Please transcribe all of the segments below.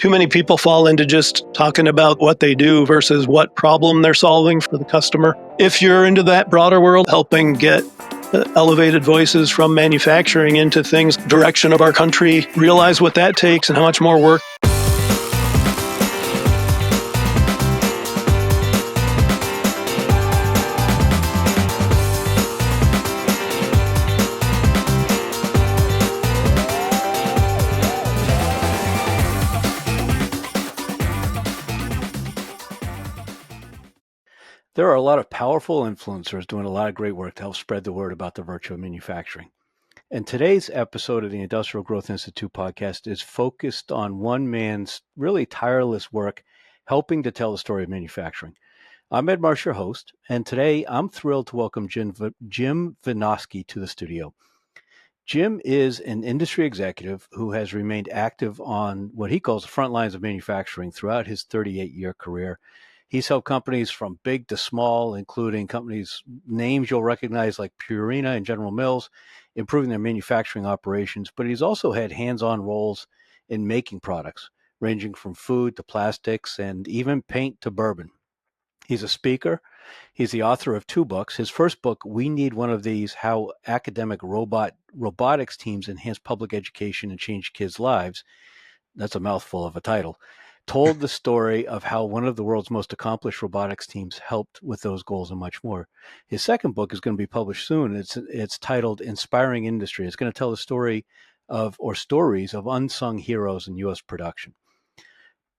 Too many people fall into just talking about what they do versus what problem they're solving for the customer. If you're into that broader world, helping get elevated voices from manufacturing into things, direction of our country, realize what that takes and how much more work. There are a lot of powerful influencers doing a lot of great work to help spread the word about the virtue of manufacturing. And today's episode of the Industrial Growth Institute podcast is focused on one man's really tireless work helping to tell the story of manufacturing. I'm Ed Marsh, your host, and today I'm thrilled to welcome Jim Vinoski to the studio. Jim is an industry executive who has remained active on what he calls the front lines of manufacturing throughout his 38-year career. He's helped companies from big to small, including companies, names you'll recognize like Purina and General Mills, improving their manufacturing operations. But he's also had hands-on roles in making products, ranging from food to plastics and even paint to bourbon. He's a speaker. He's the author of 2 books. His first book, We Need One of These, How Academic Robotics Teams Enhance Public Education and Change Kids' Lives. That's a mouthful of a title. Told the story of how one of the world's most accomplished robotics teams helped with those goals and much more. His second book is going to be published soon. It's titled Inspiring Industry. It's going to tell the story of, or stories of, unsung heroes in U.S. production.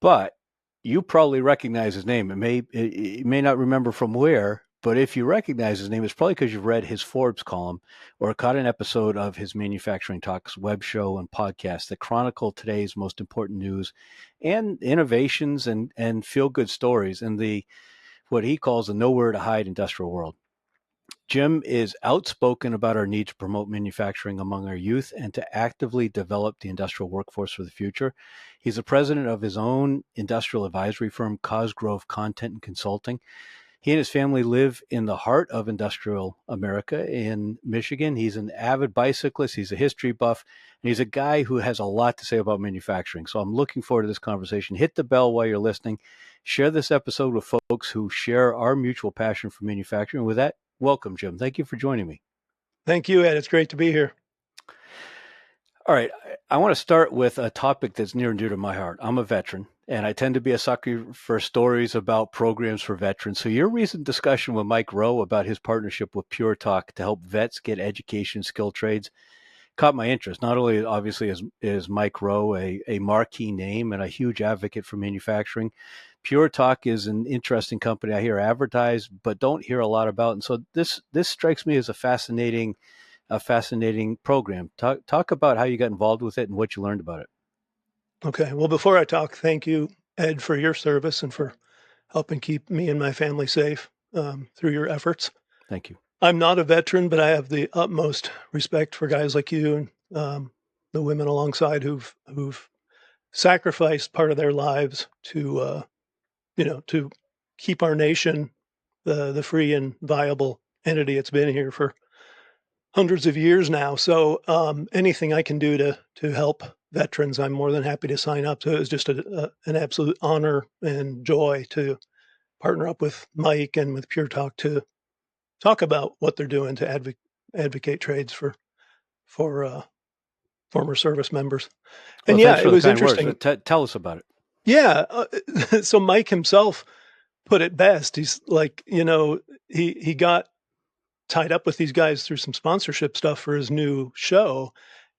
But you probably recognize his name. You may not remember from where, but if you recognize his name, it's probably because you've read his Forbes column or caught an episode of his Manufacturing Talks web show and podcast that chronicle today's most important news and innovations and feel-good stories in what he calls the nowhere to hide industrial world. Jim is outspoken about our need to promote manufacturing among our youth and to actively develop the industrial workforce for the future. He's the president of his own industrial advisory firm, Cosgrove Content and Consulting. He and his family live in the heart of industrial America in Michigan. He's an avid bicyclist. He's a history buff, and he's a guy who has a lot to say about manufacturing. So I'm looking forward to this conversation. Hit the bell while you're listening. Share this episode with folks who share our mutual passion for manufacturing. With that, welcome, Jim. Thank you for joining me. Thank you, Ed. It's great to be here. All right. I want to start with a topic that's near and dear to my heart. I'm a veteran, and I tend to be a sucker for stories about programs for veterans. So your recent discussion with Mike Rowe about his partnership with Pure Talk to help vets get education, skill trades, caught my interest. Not only, obviously, is Mike Rowe a marquee name and a huge advocate for manufacturing, Pure Talk is an interesting company I hear advertised, but don't hear a lot about. And so this strikes me as a fascinating program. Talk about how you got involved with it and what you learned about it. Okay. Well, before I talk, thank you, Ed, for your service and for helping keep me and my family safe through your efforts. Thank you. I'm not a veteran, but I have the utmost respect for guys like you and the women alongside who've sacrificed part of their lives to to keep our nation the free and viable entity it's been here for hundreds of years now. So anything I can do to help veterans, I'm more than happy to sign up. So it was just an absolute honor and joy to partner up with Mike and with Pure Talk to talk about what they're doing to advocate trades for former service members. And well, it was interesting. Tell us about it. Yeah. So Mike himself put it best. He's like, he got tied up with these guys through some sponsorship stuff for his new show.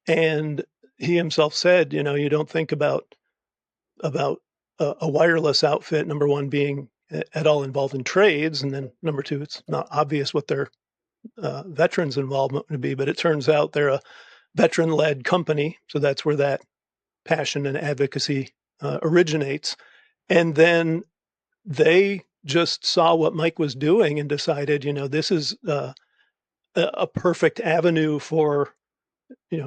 And he himself said, you don't think about a wireless outfit, number one, being at all involved in trades. And then number two, it's not obvious what their veterans involvement would be, but it turns out they're a veteran-led company. So that's where that passion and advocacy originates. And then they just saw what Mike was doing and decided, this is a perfect avenue for,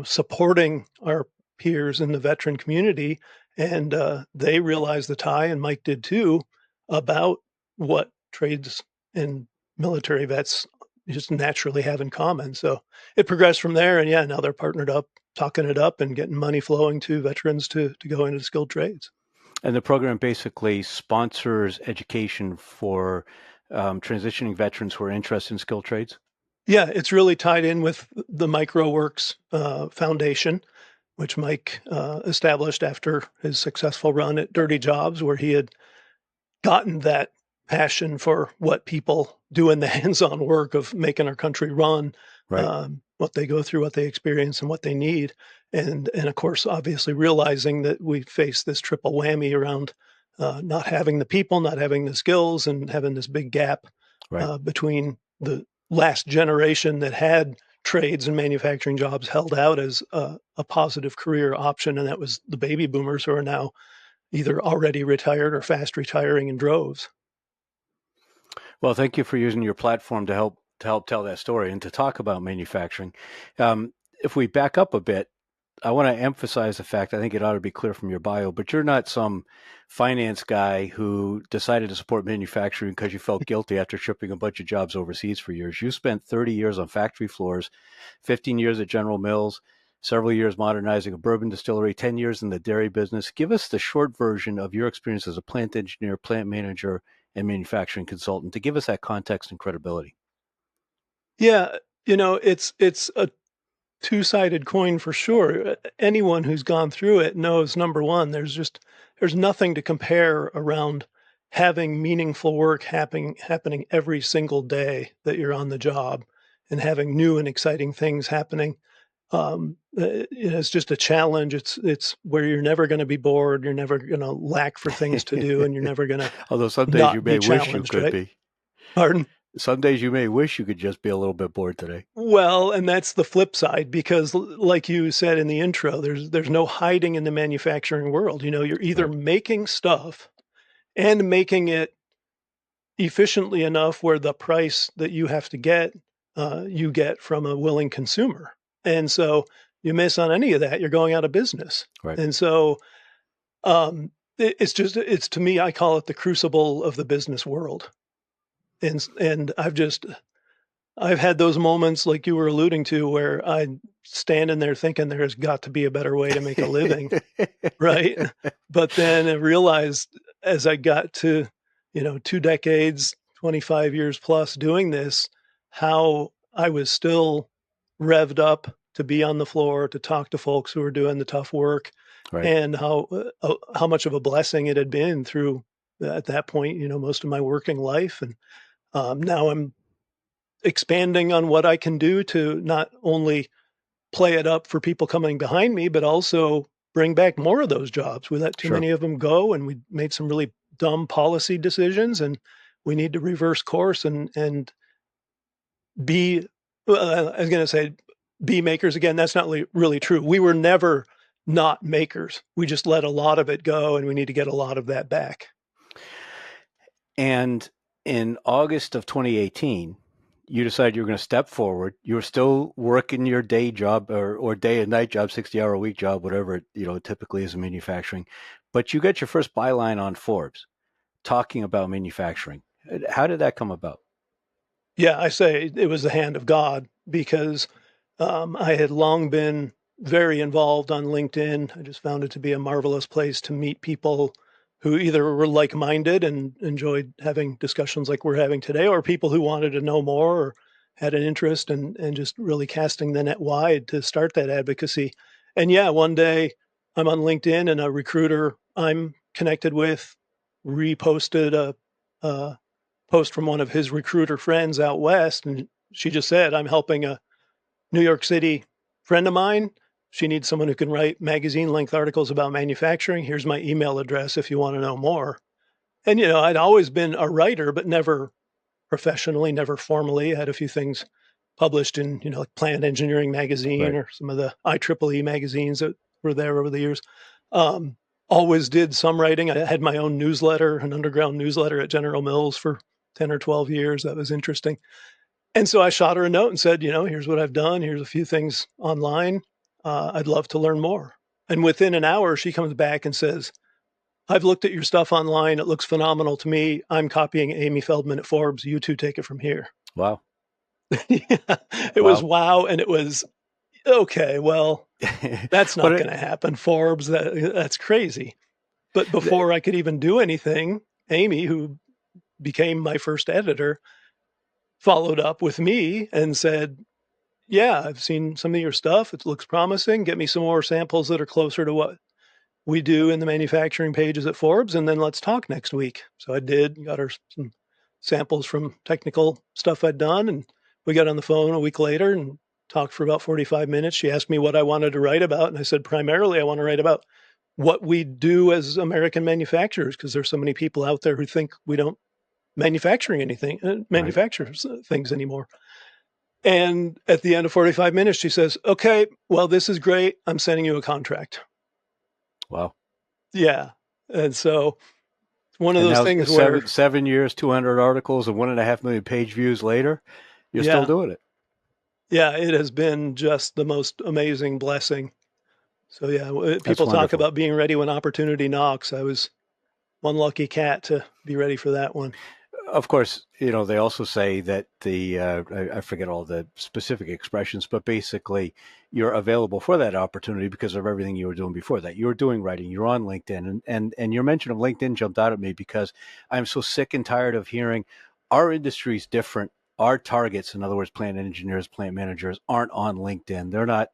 supporting our peers in the veteran community. And they realized the tie, and Mike did too, about what trades and military vets just naturally have in common. So it progressed from there. And now they're partnered up, talking it up and getting money flowing to veterans to go into skilled trades. And the program basically sponsors education for transitioning veterans who are interested in skilled trades. Yeah, it's really tied in with the MicroWorks Foundation, which Mike established after his successful run at Dirty Jobs, where he had gotten that passion for what people do in the hands-on work of making our country run, Right. what they go through, what they experience, and what they need. And of course, obviously realizing that we face this triple whammy around not having the people, not having the skills, and having this big gap Right. between the last generation that had trades and manufacturing jobs held out as a positive career option, and that was the baby boomers who are now either already retired or fast retiring in droves. Well, thank you for using your platform to help tell that story and to talk about manufacturing. If we back up a bit, I want to emphasize the fact, I think it ought to be clear from your bio, but you're not some finance guy who decided to support manufacturing because you felt guilty after shipping a bunch of jobs overseas for years. You spent 30 years on factory floors, 15 years at General Mills, several years modernizing a bourbon distillery, 10 years in the dairy business. Give us the short version of your experience as a plant engineer, plant manager, and manufacturing consultant to give us that context and credibility. Yeah, it's a two-sided coin for sure. Anyone who's gone through it knows, number one, there's nothing to compare around having meaningful work happening every single day that you're on the job and having new and exciting things happening. It's just a challenge. It's where you're never going to be bored. You're never going to lack for things to do, and you're never going to Although some days you not may be wish you challenged, could right? be. Pardon? Some days you may wish you could just be a little bit bored today. Well, and that's the flip side because like you said in the intro, there's no hiding in the manufacturing world. You're either Right. making stuff and making it efficiently enough where the price that you have to get, you get from a willing consumer. And so you miss on any of that, you're going out of business. Right. And so it's to me, I call it the crucible of the business world. And I've had those moments like you were alluding to where I'm standing there thinking there's got to be a better way to make a living, right? But then I realized as I got to, 2 decades, 25 years plus doing this, how I was still revved up to be on the floor, to talk to folks who were doing the tough work, Right. and how much of a blessing it had been through at that point, most of my working life. And now I'm expanding on what I can do to not only play it up for people coming behind me, but also bring back more of those jobs. We let too Sure. many of them go, and we made some really dumb policy decisions, and we need to reverse course and be. Well, I was going to say be makers again. That's not really true. We were never not makers. We just let a lot of it go, and we need to get a lot of that back. And in August of 2018, you decided you were going to step forward. You were still working your day job or day and night job, 60-hour a week job, whatever it, typically is in manufacturing. But you got your first byline on Forbes talking about manufacturing. How did that come about? Yeah, I say it was the hand of God because I had long been very involved on LinkedIn. I just found it to be a marvelous place to meet people who either were like minded and enjoyed having discussions like we're having today, or people who wanted to know more or had an interest and just really casting the net wide to start that advocacy. And yeah, one day I'm on LinkedIn and a recruiter I'm connected with reposted a post from one of his recruiter friends out west. And she just said, I'm helping a New York City friend of mine. She needs someone who can write magazine length articles about manufacturing. Here's my email address if you want to know more. And, I'd always been a writer, but never professionally, never formally. I had a few things published in, like Plant Engineering Magazine Right. or some of the IEEE magazines that were there over the years. Um, Always did some writing. I had my own newsletter, an underground newsletter at General Mills for 10 or 12 years. That was interesting. And so I shot her a note and said, here's what I've done. Here's a few things online. I'd love to learn more. And within an hour, she comes back and says, I've looked at your stuff online. It looks phenomenal to me. I'm copying Amy Feldman at Forbes. You two take it from here. Wow. Yeah, it was Wow. wow. And it was, okay, well, that's not but going to happen. Forbes, that's crazy. But before I could even do anything, Amy, who became my first editor, followed up with me and said, yeah, I've seen some of your stuff. It looks promising. Get me some more samples that are closer to what we do in the manufacturing pages at Forbes, and then let's talk next week. So I did, got her some samples from technical stuff I'd done, and we got on the phone a week later and talked for about 45 minutes. She asked me what I wanted to write about, and I said, primarily, I want to write about what we do as American manufacturers, because there's so many people out there who think we don't Right. manufacture things anymore. And at the end of 45 minutes, she says, okay, well, this is great. I'm sending you a contract. Wow. Yeah. And so one of And those now things where, 7 years, 200 articles, and 1.5 million page views later, you're still yeah, doing it. yeah, it has been just the most amazing blessing. So yeah, That's people talk wonderful. about being ready when opportunity knocks. I was one lucky cat to be ready for that one. Of course, they also say that I forget all the specific expressions, but basically you're available for that opportunity because of everything you were doing before that. You were doing writing, you're on LinkedIn, and your mention of LinkedIn jumped out at me because I'm so sick and tired of hearing our industry is different. Our targets, in other words, plant engineers, plant managers, aren't on LinkedIn. They're not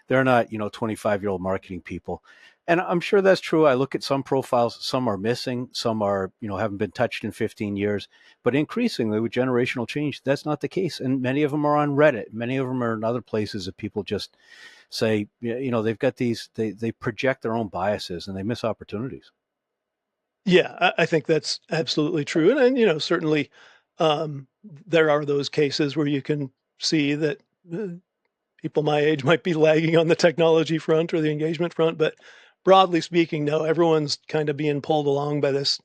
25-year-old marketing people. And I'm sure that's true. I look at some profiles, some are missing, some are, haven't been touched in 15 years. But increasingly with generational change, that's not the case. And many of them are on Reddit. Many of them are in other places that people just say, they've got they project their own biases and they miss opportunities. Yeah, I think that's absolutely true. And certainly there are those cases where you can see that people my age might be lagging on the technology front or the engagement front. But broadly speaking, no, everyone's kind of being pulled along by this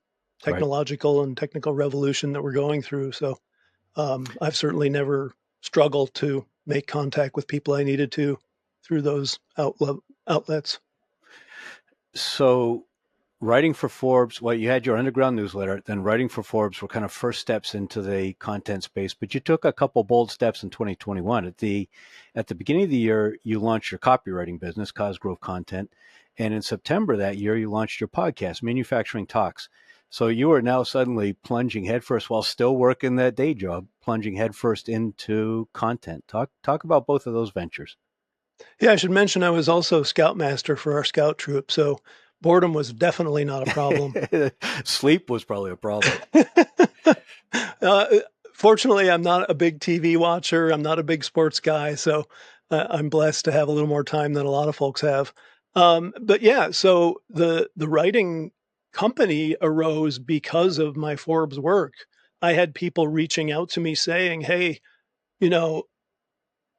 Right. technological and technical revolution that we're going through. So I've certainly never struggled to make contact with people I needed to through those outlets. So writing for Forbes, well, you had your underground newsletter, then writing for Forbes were kind of first steps into the content space, but you took a couple bold steps in 2021. At the beginning of the year, you launched your copywriting business, Cosgrove Content, and in September that year, you launched your podcast, Manufacturing Talks. So you are now suddenly plunging headfirst while still working that day job, plunging headfirst into content. Talk about both of those ventures. Yeah, I should mention I was also scoutmaster for our scout troop, so boredom was definitely not a problem. Sleep was probably a problem. uh, Fortunately, I'm not a big TV watcher. I'm not a big sports guy, so I'm blessed to have a little more time than a lot of folks have. But yeah, so the writing company arose because of my Forbes work. I had people reaching out to me saying, "Hey, you know,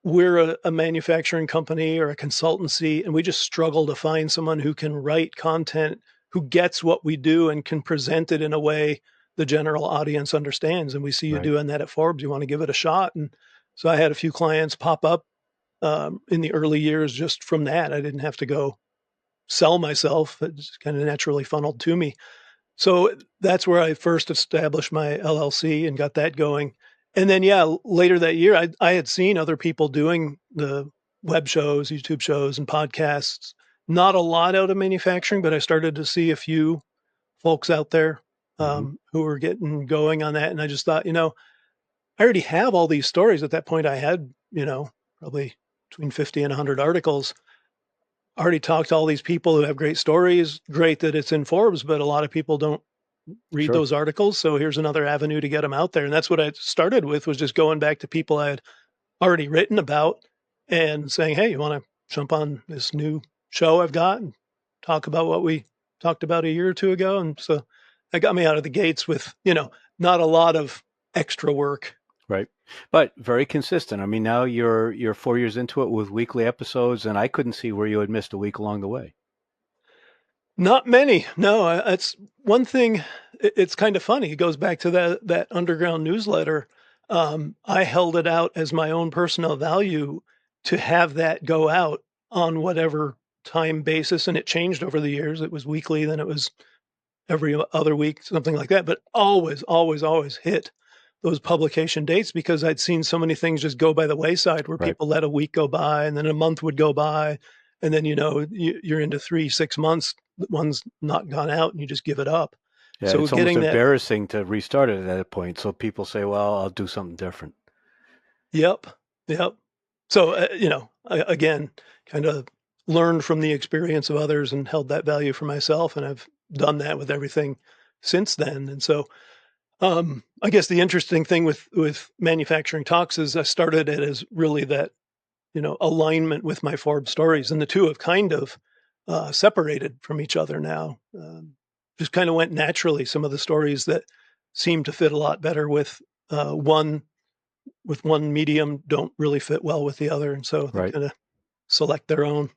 we're a manufacturing company or a consultancy, and we just struggle to find someone who can write content, who gets what we do and can present it in a way the general audience understands. And we see you Right. doing that at Forbes. You want to give it a shot." And so I had a few clients pop up in the early years just from that. I didn't have to go sell myself. It just kind of naturally funneled to me. So that's where I first established my LLC and got that going. And then, yeah, later that year, I had seen other people doing the web shows, YouTube shows, and podcasts. Not a lot out of manufacturing, but I started to see a few folks out there Mm-hmm. who were getting going on that. And I just thought, I already have all these stories. At that point, I had, probably between 50 and 100 articles. I already talked to all these people who have great stories. Great that it's in Forbes, but a lot of people don't read Sure. those articles. So here's another avenue to get them out there. And that's what I started with, was just going back to people I had already written about and saying, hey, you want to jump on this new show I've got and talk about what we talked about a year or two ago? And so that got me out of the gates with, not a lot of extra work. Right. But very consistent. I mean, now you're 4 years into it with weekly episodes, and I couldn't see where you had missed a week along the way. Not many. No, it's one thing. It's kind of funny. It goes back to that underground newsletter. I held it out as my own personal value to have that go out on whatever time basis, and it changed over the years. It was weekly, then it was every other week, something like that. But always, always, always hit those publication dates because I'd seen so many things just go by the wayside where Right. people let a week go by and then a month would go by. And then, you're into 3, 6 months one's not gone out and you just give it up. Yeah, So it's almost getting that, embarrassing to restart it at that point. So people say, well, I'll do something different. yep, yep. So, again, kind of learned from the experience of others and held that value for myself. And I've done that with everything since then. And so, I guess the interesting thing with manufacturing talks is I started it as really that, alignment with my Forbes stories, and the two have kind of separated from each other now. Just kind of went naturally. Some of the stories that seem to fit a lot better one with one medium don't really fit well with the other, and so they Right. kind of select their own.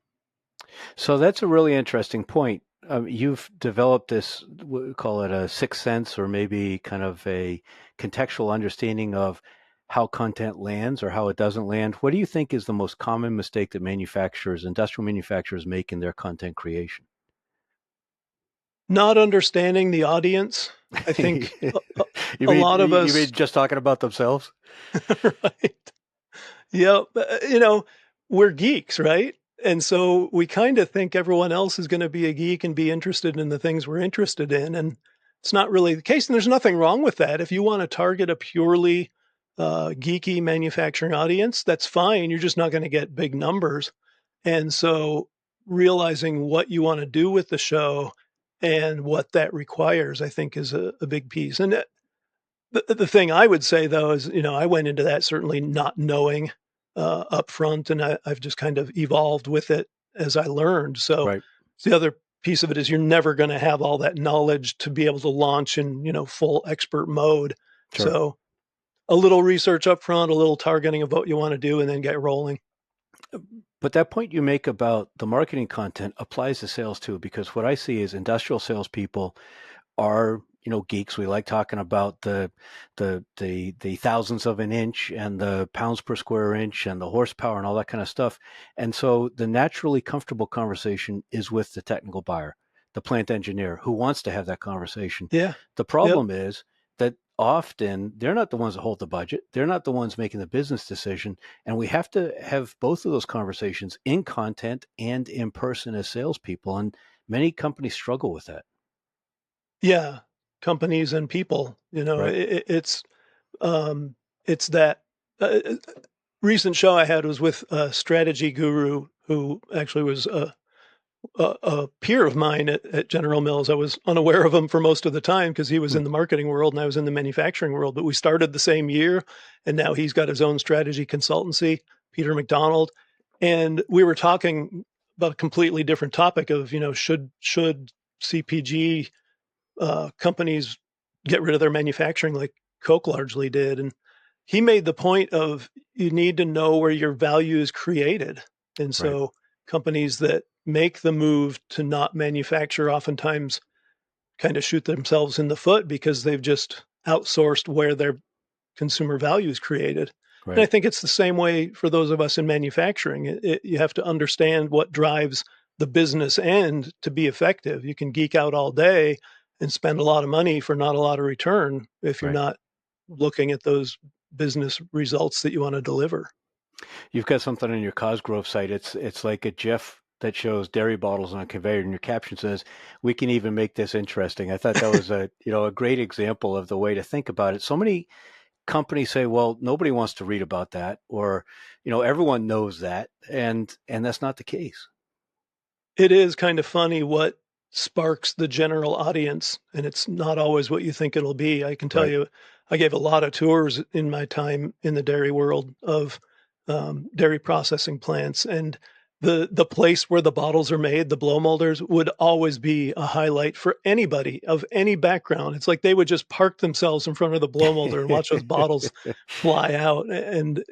So that's a really interesting point. You've developed this, we call it a sixth sense, or maybe kind of a contextual understanding of how content lands or how it doesn't land. What do you think is the most common mistake that industrial manufacturers make in their content creation? Not understanding the audience, I think you a mean lot of you us, mean just talking about themselves? right? Yeah, we're geeks, right? And so we kind of think everyone else is going to be a geek and be interested in the things we're interested in. And it's not really the case. And there's nothing wrong with that. If you want to target a purely geeky manufacturing audience, that's fine. You're just not going to get big numbers. And so realizing what you want to do with the show and what that requires, I think, is a big piece. And the thing I would say though is, I went into that certainly not knowing up front, and I've just kind of evolved with it as I learned. So Right. the other piece of it is you're never going to have all that knowledge to be able to launch in, full expert mode. Sure. So a little research up front, a little targeting of what you want to do, and then get rolling. But that point you make about the marketing content applies to sales too, because what I see is industrial salespeople are geeks. We like talking about the thousandths of an inch and the pounds per square inch and the horsepower and all that kind of stuff. And so the naturally comfortable conversation is with the technical buyer, the plant engineer who wants to have that conversation. Yeah. The Yep. problem is that often they're not the ones that hold the budget. They're not the ones making the business decision. And we have to have both of those conversations in content and in person as salespeople. And many companies struggle with that. Yeah. Companies and people, Right. um, it's that recent show I had was with a strategy guru who actually was a peer of mine at General Mills. I was unaware of him for most of the time because he was Hmm. in the marketing world and I was in the manufacturing world. But we started the same year, and now he's got his own strategy consultancy, Peter McDonald, and we were talking about a completely different topic of, should CPG companies get rid of their manufacturing like Coke largely did. And he made the point of you need to know where your value is created. And Right. so companies that make the move to not manufacture oftentimes kind of shoot themselves in the foot because they've just outsourced where their consumer value is created. And I Right. think it's the same way for those of us in manufacturing. You have to understand what drives the business end to be effective. You can geek out all day and spend a lot of money for not a lot of return if you're Right. not looking at those business results that you want to deliver. You've got something on your Cosgrove site. It's like a GIF that shows dairy bottles on a conveyor, and your caption says, "We can even make this interesting." I thought that was a great example of the way to think about it. So many companies say, "Well, nobody wants to read about that," or everyone knows that, and that's not the case. It is kind of funny what sparks the general audience, and it's not always what you think it'll be. I can tell Right. you, I gave a lot of tours in my time in the dairy world of dairy processing plants, and the place where the bottles are made, the blow molders, would always be a highlight for anybody of any background. It's like they would just park themselves in front of the blow molder and watch those bottles fly out, and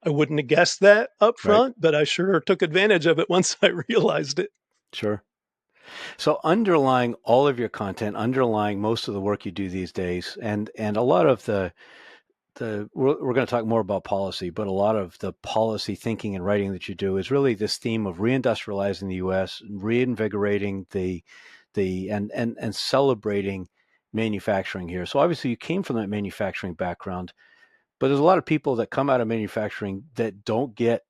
I wouldn't have guessed that up Right. front, but I sure took advantage of it once I realized it. Sure. So underlying all of your content, underlying most of the work you do these days, and a lot of we're going to talk more about policy, but a lot of the policy thinking and writing that you do is really this theme of reindustrializing the U.S., reinvigorating and celebrating manufacturing here. So obviously you came from that manufacturing background, but there's a lot of people that come out of manufacturing that don't get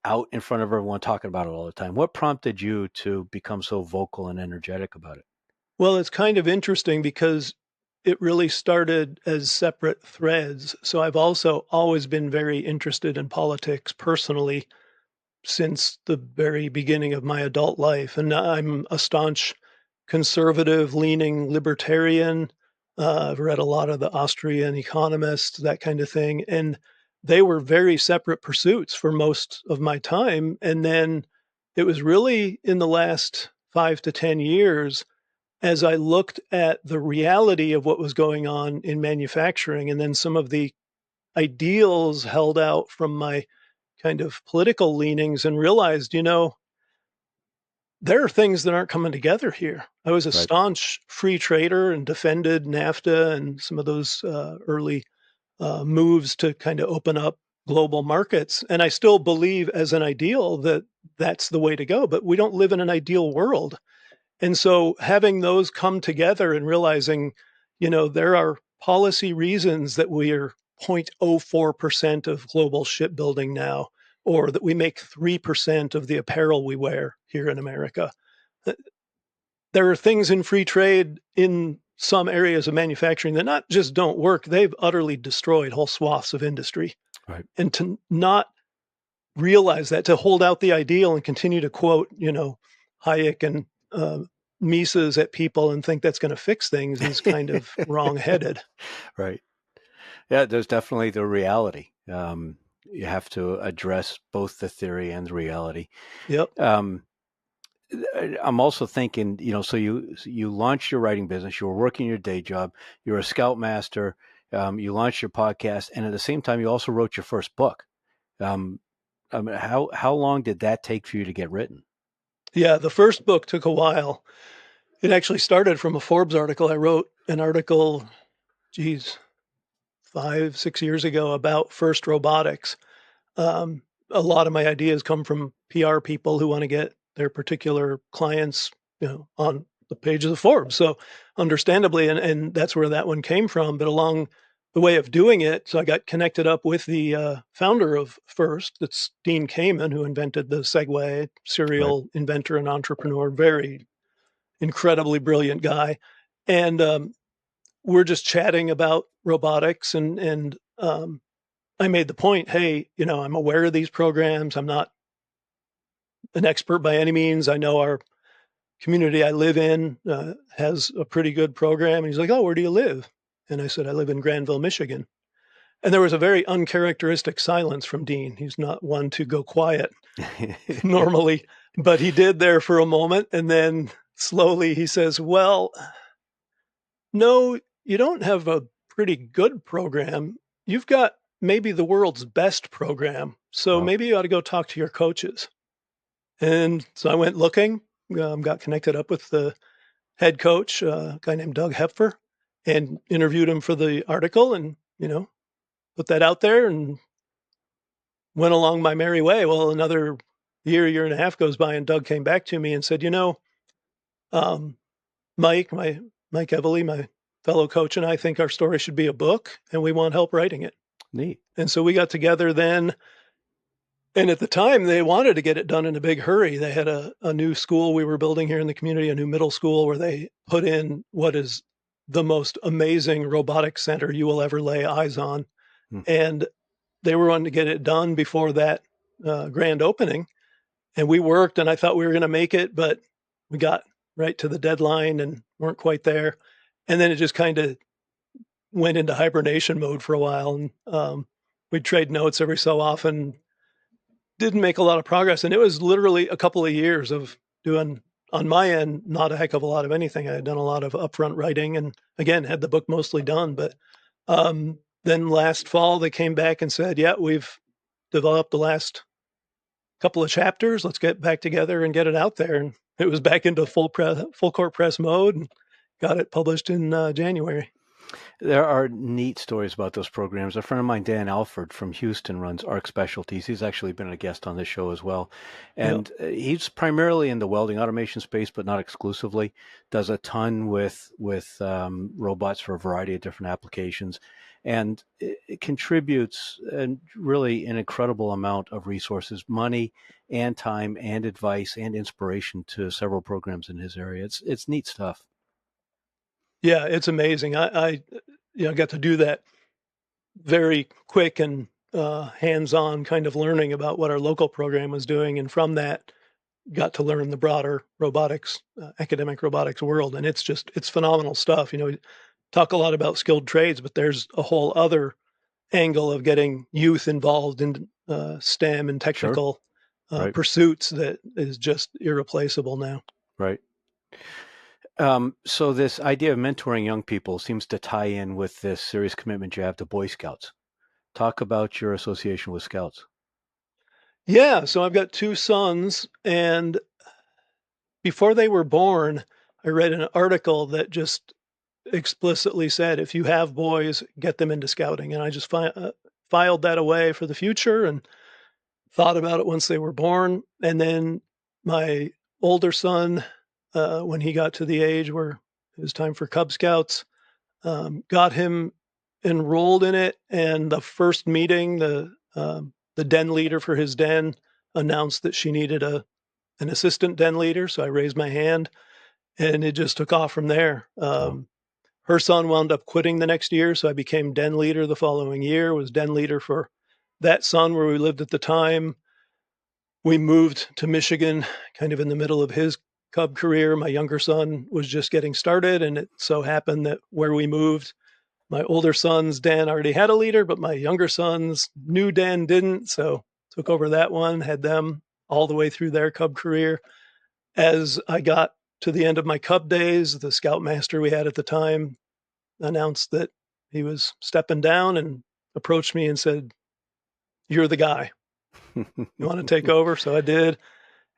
out in front of everyone talking about it all the time? What prompted you to become so vocal and energetic about it? Well, it's kind of interesting because it really started as separate threads. So I've also always been very interested in politics personally since the very beginning of my adult life. And I'm a staunch conservative leaning libertarian. I've read a lot of the Austrian economists, that kind of thing. And they were very separate pursuits for most of my time. And then it was really in the last 5 to 10 years as I looked at the reality of what was going on in manufacturing and then some of the ideals held out from my kind of political leanings and realized, there are things that aren't coming together here. I was a Right. staunch free trader and defended NAFTA and some of those early moves to kind of open up global markets. And I still believe as an ideal that that's the way to go, but we don't live in an ideal world. And so having those come together and realizing, there are policy reasons that we are 0.04% of global shipbuilding now, or that we make 3% of the apparel we wear here in America. There are things in free trade in some areas of manufacturing that not just don't work, they've utterly destroyed whole swaths of industry. Right. And to not realize that, to hold out the ideal and continue to quote, Hayek and Mises at people and think that's going to fix things is kind of wrong-headed. Right. Yeah, there's definitely the reality. You have to address both the theory and the reality. Yep. Um, I'm also thinking, so you launched your writing business, you were working your day job, you're a scoutmaster, you launched your podcast, and at the same time, you also wrote your first book. I mean, how long did that take for you to get written? Yeah, the first book took a while. It actually started from a Forbes article. I wrote an article, geez, 5, 6 years ago about first robotics. Um, a lot of my ideas come from PR people who want to get their particular clients, on the pages of Forbes. So understandably, and that's where that one came from. But along the way of doing it, so I got connected up with the founder of First. That's Dean Kamen, who invented the Segway, Right. serial inventor and entrepreneur, very incredibly brilliant guy. And we're just chatting about robotics and I made the point, hey, I'm aware of these programs. I'm not an expert by any means. I know our community I live in has a pretty good program. And he's like, oh, where do you live? And I said, I live in Granville, Michigan. And there was a very uncharacteristic silence from Dean. He's not one to go quiet normally, but he did there for a moment. And then slowly he says, well, no, you don't have a pretty good program. You've got maybe the world's best program. So Wow. maybe you ought to go talk to your coaches. And so I went looking, got connected up with the head coach, a guy named Doug Hepfer, and interviewed him for the article and, put that out there and went along my merry way. Well, another year and a half goes by, and Doug came back to me and said, um, Mike, Mike Everly, my fellow coach, and I think our story should be a book, and we want help writing it. Neat. And so we got together then. And at the time, they wanted to get it done in a big hurry. They had a new school we were building here in the community, a new middle school where they put in what is the most amazing robotics center you will ever lay eyes on. Hmm. And they were wanting to get it done before that grand opening. And we worked, and I thought we were going to make it, but we got right to the deadline and weren't quite there. And then it just kind of went into hibernation mode for a while. And we'd trade notes every so often, didn't make a lot of progress. And it was literally a couple of years of doing, on my end, not a heck of a lot of anything. I had done a lot of upfront writing and again, had the book mostly done. But then last fall, they came back and said, yeah, we've developed the last couple of chapters. Let's get back together and get it out there. And it was back into full court press mode and got it published in January. There are neat stories about those programs. A friend of mine, Dan Alford from Houston, runs Arc Specialties. He's actually been a guest on this show as well. Yep. And he's primarily in the welding automation space, but not exclusively. Does a ton with robots for a variety of different applications. And it contributes really an incredible amount of resources, money and time and advice and inspiration to several programs in his area. It's neat stuff. Yeah, it's amazing. I got to do that very quick and hands-on kind of learning about what our local program was doing, and from that, got to learn the broader robotics, academic robotics world, and it's phenomenal stuff. We talk a lot about skilled trades, but there's a whole other angle of getting youth involved in STEM and Sure. technical Right. pursuits that is just irreplaceable now. Right. So this idea of mentoring young people seems to tie in with this serious commitment you have to Boy Scouts. Talk about your association with Scouts. Yeah, so I've got two sons, and before they were born, I read an article that just explicitly said, if you have boys, get them into scouting. And I just filed that away for the future and thought about it once they were born. And then my older son, when he got to the age where it was time for Cub Scouts, got him enrolled in it. And the first meeting, the den leader for his den announced that she needed an assistant den leader. So I raised my hand, and it just took off from there. Oh, Her son wound up quitting the next year, so I became den leader the following year, was den leader for that son where we lived at the time. We moved to Michigan kind of in the middle of his Cub career. My younger son was just getting started, and it so happened that where we moved, my older son's den already had a leader, but my younger son's new den didn't. So took over that one, had them all the way through their Cub career. As I got to the end of my Cub days, the scoutmaster we had at the time announced that he was stepping down and approached me and said, "You're the guy. You want to take over?" So I did.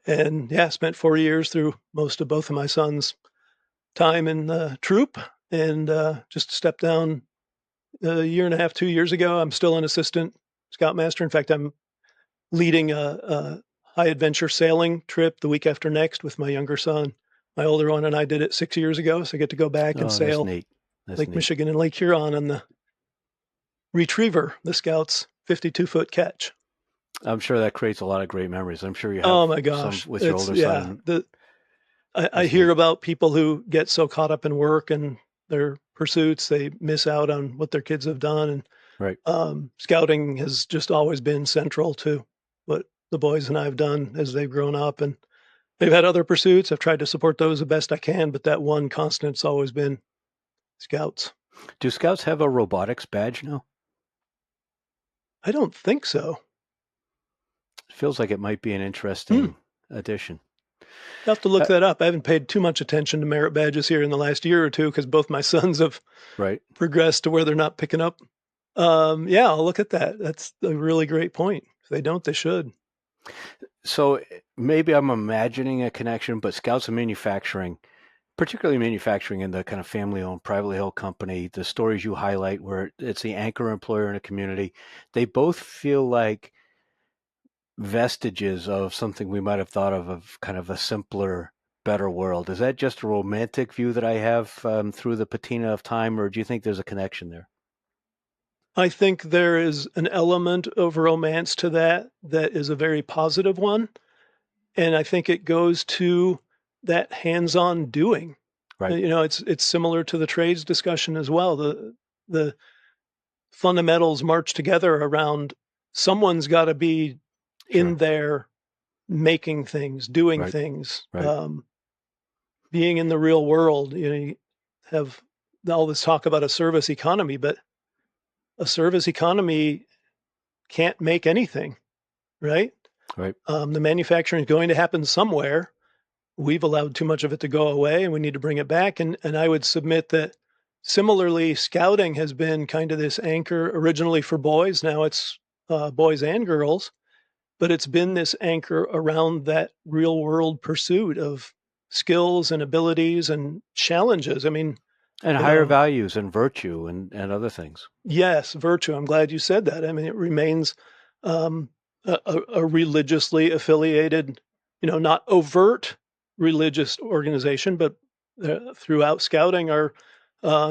And yeah, spent 4 years through most of both of my sons' time in the troop, and just stepped down a year and a half, 2 years ago. I'm still an assistant scoutmaster. In fact, I'm leading a high adventure sailing trip the week after next with my younger son. My older one and I did it 6 years ago, so I get to go back and oh, that's sail neat. That's Lake neat. Michigan and Lake Huron on the Retriever, the Scouts' 52-foot catch. I'm sure that creates a lot of great memories. I'm sure you Oh have my some gosh, with your it's older son, yeah. and I that's hear neat. about people who get so caught up in work and their pursuits they miss out on what their kids have done. And Right. scouting has just always been central to what the boys and I have done as they've grown up. And they've had other pursuits. I've tried to support those the best I can, but that one constant's always been scouts. Do Scouts have a robotics badge now? I don't think so. It feels like it might be an Hmm. interesting addition. I'll have to look Uh, that up. I haven't paid too much attention to merit badges here in the last year or two because both my sons have right. progressed to where they're not picking up. Yeah, I'll look at that. That's a really great point. If they don't, they should. So maybe I'm imagining a connection, but Scouts and manufacturing, particularly manufacturing in the kind of family-owned, privately held company, the stories you highlight where it's the anchor employer in a community, they both feel like vestiges of something we might have thought of kind of a simpler, better world. Is that just a romantic view that I have through the patina of time, or do you think there's a connection there? I think there is an element of romance to that is a very positive one. And I think it goes to that hands-on doing. Right. It's similar to the trades discussion as well. The fundamentals march together around someone's got to be in Sure. there making things, doing Right. things, Right. being in the real world. You have all this talk about a service economy, but a service economy can't make anything, right? Right. The manufacturing is going to happen somewhere. We've allowed too much of it to go away, and we need to bring it back. And I would submit that similarly, scouting has been kind of this anchor originally for boys. Now it's boys and girls, but it's been this anchor around that real world pursuit of skills and abilities and challenges. I mean, And you higher know. values and virtue and other things. Yes, virtue. I'm glad you said that. I mean, it remains um, a religiously affiliated, not overt religious organization, but throughout scouting are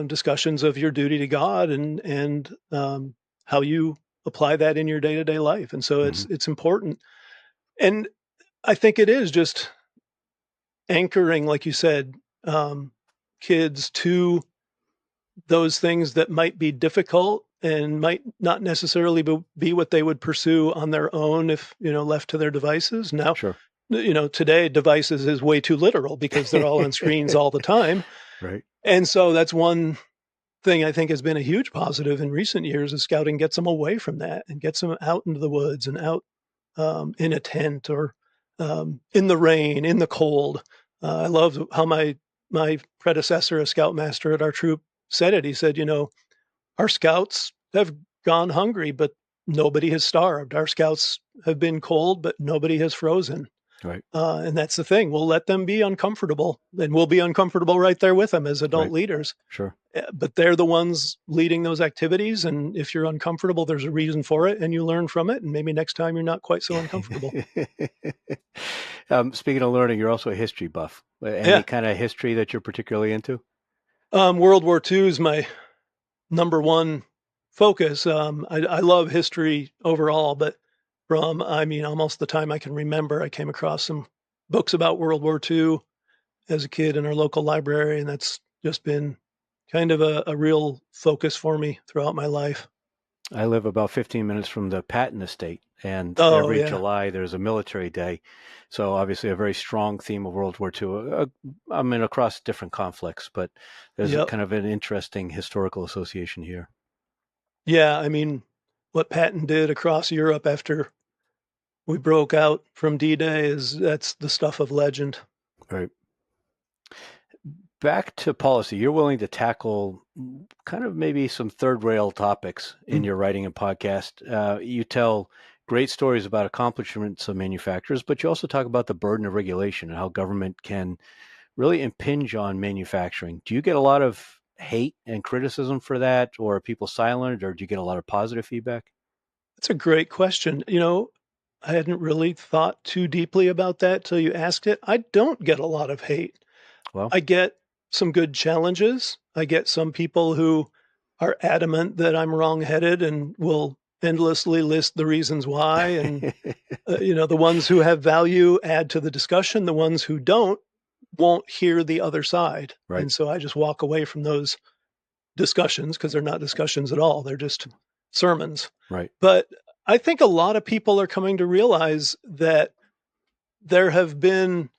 discussions of your duty to God and how you apply that in your day to day life. And so Hmm. it's important. And I think it is just anchoring, like you said, um, kids to those things that might be difficult and might not necessarily be what they would pursue on their own if left to their devices. Now, Sure. today devices is way too literal because they're all on screens all the time, Right. and so that's one thing I think has been a huge positive in recent years. Is scouting gets them away from that and gets them out into the woods and out in a tent or in the rain, in the cold. I love how my predecessor, a scoutmaster at our troop, said it. He said, our scouts have gone hungry, but nobody has starved. Our scouts have been cold, but nobody has frozen. Right. And that's the thing. We'll let them be uncomfortable, and we'll be uncomfortable right there with them as adult Right. leaders. Sure. But they're the ones leading those activities. And if you're uncomfortable, there's a reason for it, and you learn from it. And maybe next time you're not quite so uncomfortable. Speaking of learning, you're also a history buff. Any Yeah. kind of history that you're particularly into? World War II is my number one focus. I love history overall, but I mean, almost the time I can remember, I came across some books about World War II as a kid in our local library, and that's just been kind of a real focus for me throughout my life. I live about 15 minutes from the Patton Estate, and Oh, every yeah. July there's a military day. So obviously a very strong theme of World War II. I mean, across different conflicts, but there's a Yep. kind of an interesting historical association here. Yeah. I mean, what Patton did across Europe after we broke out from D-Day that's the stuff of legend. Right. Back to policy, you're willing to tackle kind of maybe some third rail topics in Mm. your writing and podcast. You tell great stories about accomplishments of manufacturers, but you also talk about the burden of regulation and how government can really impinge on manufacturing. Do you get a lot of hate and criticism for that, or are people silent, or do you get a lot of positive feedback? That's a great question. I hadn't really thought too deeply about that till you asked it. I don't get a lot of hate. Well, I get some good challenges. I get some people who are adamant that I'm wrong-headed and will endlessly list the reasons why. And, the ones who have value add to the discussion. The ones who don't won't hear the other side. right, And so I just walk away from those discussions because they're not discussions at all. They're just sermons. right, But I think a lot of people are coming to realize that there have been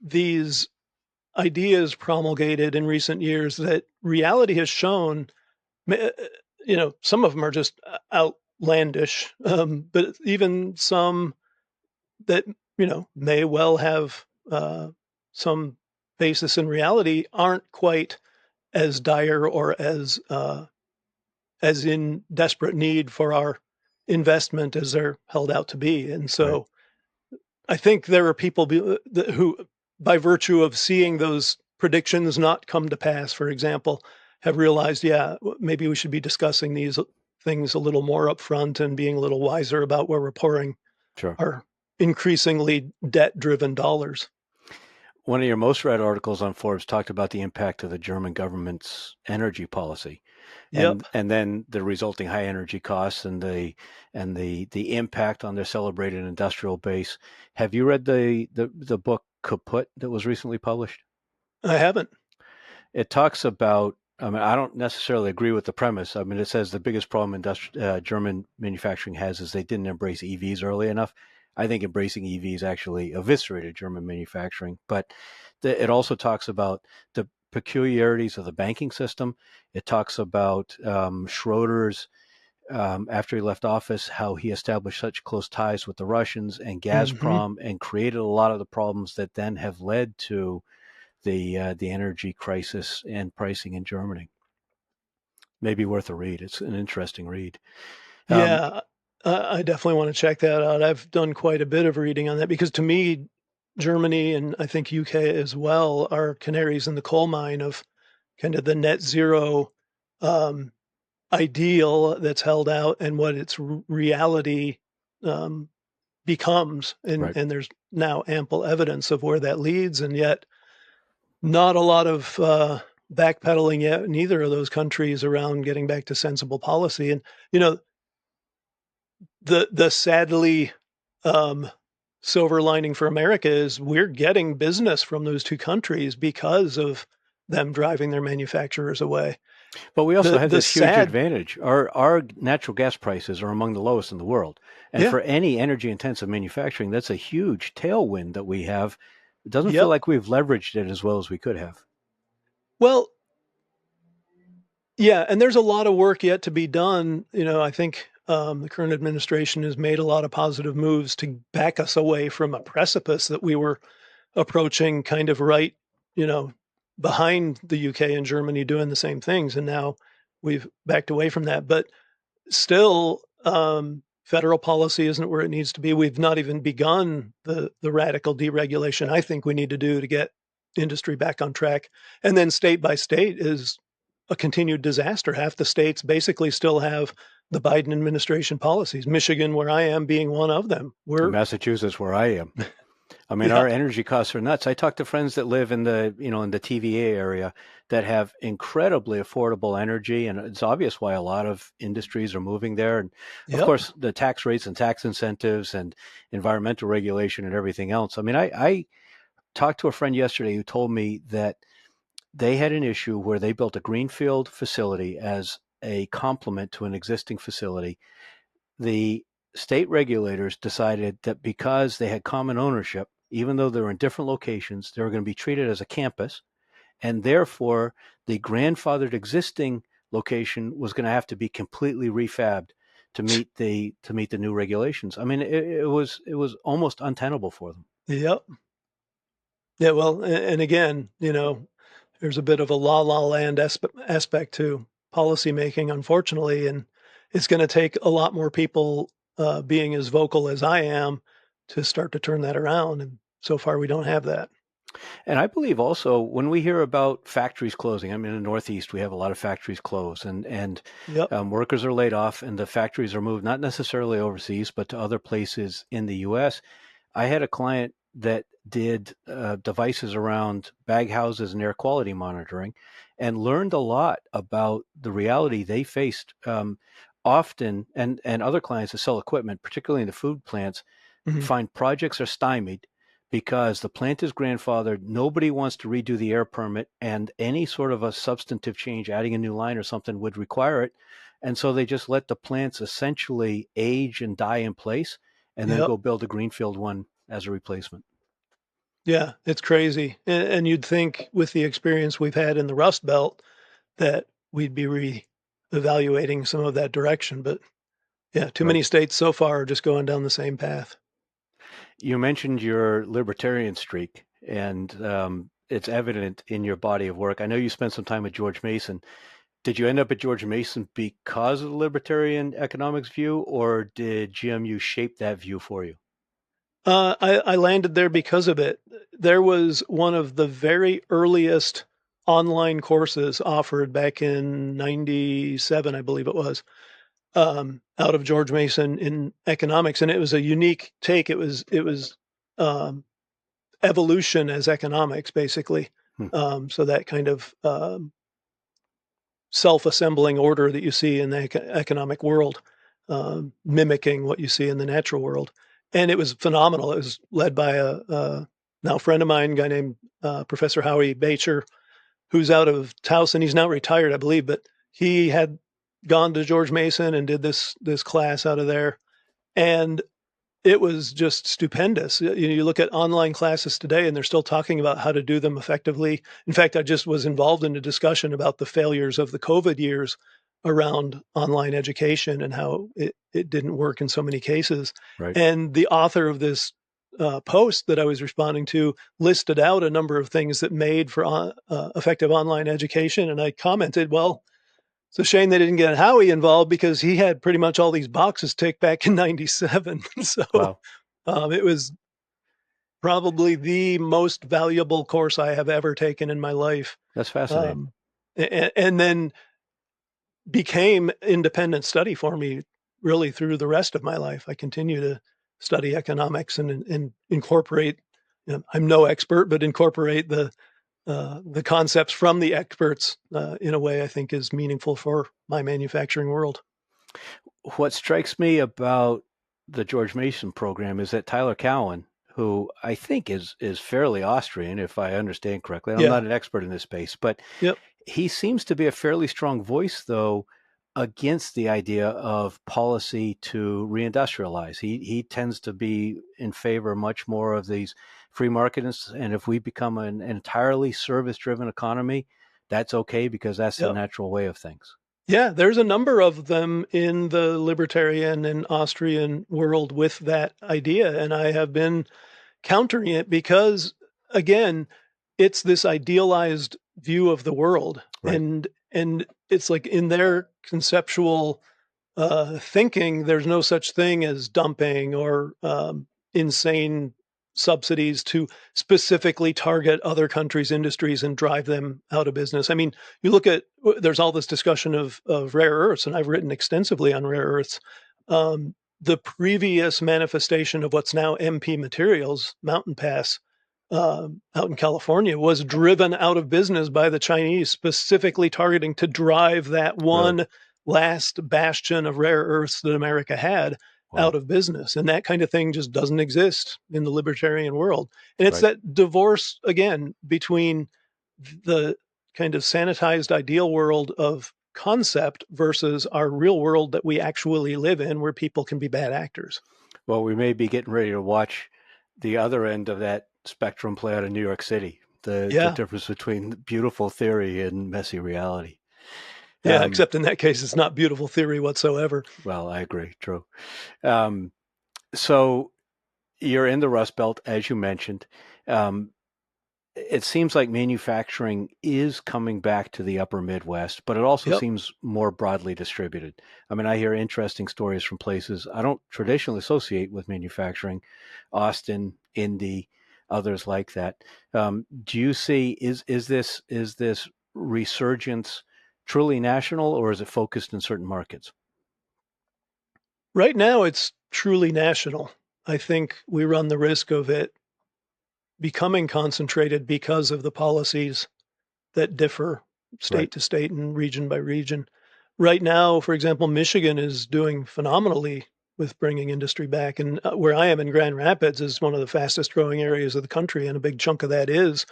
these ideas promulgated in recent years that reality has shown, some of them are just outlandish, but even some that, may well have some basis in reality aren't quite as dire or as in desperate need for our investment as they're held out to be. And right. so I think there are people who, by virtue of seeing those predictions not come to pass, for example, have realized, yeah, maybe we should be discussing these things a little more upfront and being a little wiser about where we're pouring Sure. our increasingly debt-driven dollars. One of your most read articles on Forbes talked about the impact of the German government's energy policy, Yep, and then the resulting high energy costs and the impact on their celebrated industrial base. Have you read the book Kaput that was recently published? I haven't. It talks about. I mean, I don't necessarily agree with the premise. I mean, it says the biggest problem German manufacturing has is they didn't embrace EVs early enough. I think embracing EVs actually eviscerated German manufacturing. But it also talks about the peculiarities of the banking system. It talks about Schroeder's, after he left office, how he established such close ties with the Russians and Hmm. Gazprom and created a lot of the problems that then have led to the energy crisis and pricing in Germany. Maybe worth a read. It's an interesting read. Um, Yeah, I definitely want to check that out. I've done quite a bit of reading on that because to me, Germany and I think UK as well are canaries in the coal mine of kind of the net zero um, ideal that's held out and what its reality um, becomes. Right. And there's now ample evidence of where that leads. And yet, not a lot of backpedaling yet in either of those countries around getting back to sensible policy. And, you know, the sadly um, silver lining for America is we're getting business from those two countries because of them driving their manufacturers away. But we also have The this huge sad, advantage. Our natural gas prices are among the lowest in the world. And yeah, for any energy intensive manufacturing, that's a huge tailwind that we have. It doesn't feel yep. like we've leveraged it as well as we could have. Well, yeah, and there's a lot of work yet to be done. You know, I think the current administration has made a lot of positive moves to back us away from a precipice that we were approaching, kind of right, you know, behind the UK and Germany doing the same things, and now we've backed away from that. But still, federal policy isn't where it needs to be. We've not even begun the radical deregulation I think we need to do to get industry back on track. And then state by state is a continued disaster. Half the states basically still have the Biden administration policies. Michigan, where I am, being one of them. In We're Massachusetts, where I am, I mean, yeah, our energy costs are nuts. I talk to friends that live in the TVA area that have incredibly affordable energy, and it's obvious why a lot of industries are moving there. And of yep, course, the tax rates and tax incentives and environmental regulation and everything else. I mean, I talked to a friend yesterday who told me that they had an issue where they built a greenfield facility as a complement to an existing facility. The state regulators decided that because they had common ownership, even though they were in different locations, they were going to be treated as a campus, and therefore the grandfathered existing location was going to have to be completely refabbed to meet the new regulations. I mean, it was almost untenable for them. yep. Yeah, well, and again, you know, there's a bit of a la la land aspect to policymaking, unfortunately, and it's going to take a lot more people being as vocal as I am to start to turn that around. And so far, we don't have that. And I believe also when we hear about factories closing, I mean, in the Northeast, we have a lot of factories close and Yep. workers are laid off and the factories are moved, not necessarily overseas, but to other places in the U.S. I had a client that did devices around bag houses and air quality monitoring and learned a lot about the reality they faced often. And other clients that sell equipment, particularly in the food plants, Hmm. find projects are stymied because the plant is grandfathered. Nobody wants to redo the air permit, and any sort of a substantive change, adding a new line or something, would require it. And so they just let the plants essentially age and die in place and then Yep. go build a greenfield one as a replacement. Yeah, it's crazy. And you'd think with the experience we've had in the Rust Belt that we'd be re-evaluating some of that direction. But yeah, too Right. many states so far are just going down the same path. You mentioned your libertarian streak, and it's evident in your body of work. I know you spent some time with George Mason. Did you end up at George Mason because of the libertarian economics view, or did GMU shape that view for you? I landed there because of it. There was one of the very earliest online courses offered back in '97, I believe it was, out of George Mason in economics, and it was a unique take. It was um, evolution as economics, basically. Hmm. So that kind of self-assembling order that you see in the economic world, mimicking what you see in the natural world. And it was phenomenal. It was led by a now friend of mine, a guy named Professor Howie Bacher, who's out of Towson. He's now retired, I believe, but he had gone to George Mason and did this class out of there. And it was just stupendous. You look at online classes today, and they're still talking about how to do them effectively. In fact, I just was involved in a discussion about the failures of the COVID years around online education and how it didn't work in so many cases. Right. And the author of this post that I was responding to listed out a number of things that made for effective online education. And I commented, well, it's a shame they didn't get Howie involved because he had pretty much all these boxes ticked back in '97. So Wow. it was probably the most valuable course I have ever taken in my life. That's fascinating. Um, and then became independent study for me really through the rest of my life. I continue to study economics and incorporate. I'm no expert, but incorporate the concepts from the experts in a way I think is meaningful for my manufacturing world. What strikes me about the George Mason program is that Tyler Cowen, who I think is fairly Austrian, if I understand correctly. I'm Yeah. not an expert in this space, but Yep. he seems to be a fairly strong voice, though, against the idea of policy to reindustrialize. He tends to be in favor much more of these free markets, and if we become an entirely service-driven economy, that's okay because that's the Yep. natural way of things. Yeah, there's a number of them in the libertarian and Austrian world with that idea. And I have been countering it because, again, it's this idealized view of the world. Right. And it's like in their conceptual thinking, there's no such thing as dumping or insane subsidies to specifically target other countries' industries and drive them out of business. I mean, you look at there's all this discussion of rare earths, and I've written extensively on rare earths. The previous manifestation of what's now MP Materials, Mountain Pass, out in California, was driven out of business by the Chinese, specifically targeting to drive that Really? one last bastion of rare earths that America had out Wow. of business. And that kind of thing just doesn't exist in the libertarian world. And it's Right. that divorce again between the kind of sanitized ideal world of concept versus our real world that we actually live in, where people can be bad actors. Well, we may be getting ready to watch the other end of that spectrum play out in New York City. The Yeah. difference between beautiful theory and messy reality. Yeah. Um, Except in that case, it's not beautiful theory whatsoever. well, I agree. True. Um, so you're in the Rust Belt, as you mentioned. Um, it seems like manufacturing is coming back to the upper Midwest, but it also Yep. seems more broadly distributed. I mean, I hear interesting stories from places I don't traditionally associate with manufacturing, Austin, Indy, others like that. Do you see is this resurgence truly national, or is it focused in certain markets? Right now, it's truly national. I think we run the risk of it becoming concentrated because of the policies that differ Right. state to state and region by region. Right now, for example, Michigan is doing phenomenally with bringing industry back. And where I am in Grand Rapids is one of the fastest growing areas of the country. And a big chunk of that is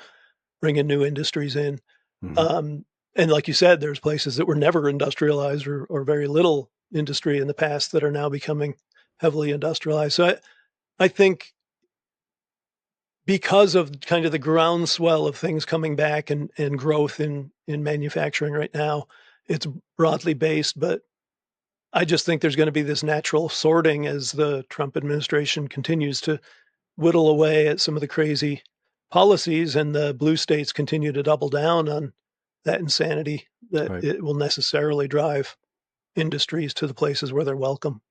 bringing new industries in. Hmm. Um, and like you said, there's places that were never industrialized or very little industry in the past that are now becoming heavily industrialized. So I think because of kind of the groundswell of things coming back and growth in manufacturing right now, it's broadly based, but I just think there's going to be this natural sorting as the Trump administration continues to whittle away at some of the crazy policies and the blue states continue to double down on that insanity that Right. it will necessarily drive industries to the places where they're welcome.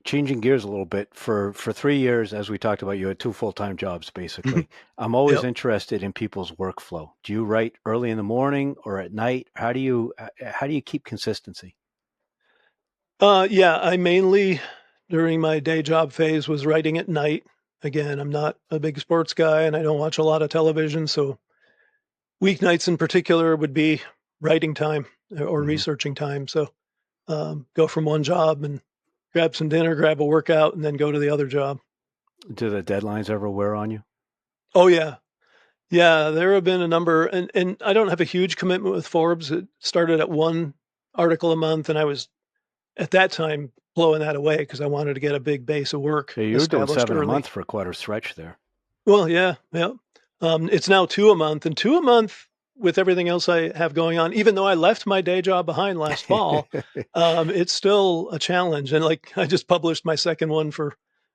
Changing gears a little bit, for 3 years, as we talked about, you had two full-time jobs basically. I'm always Yep. interested in people's workflow. Do you write early in the morning or at night? How do you keep consistency? Yeah, I mainly during my day job phase was writing at night. Again, I'm not a big sports guy and I don't watch a lot of television, so weeknights in particular would be writing time or Hmm. researching time. So go from one job and grab some dinner, grab a workout, and then go to the other job. Do the deadlines ever wear on you? Oh yeah, yeah. There have been a number, and I don't have a huge commitment with Forbes. It started at one article a month, and I was at that time blowing that away because I wanted to get a big base of work Yeah, you were doing established 7 a early. month for quite a stretch there. Well, yeah, yeah. It's now two a month, and two a month with everything else I have going on. Even though I left my day job behind last fall, it's still a challenge. And like I just published my second one for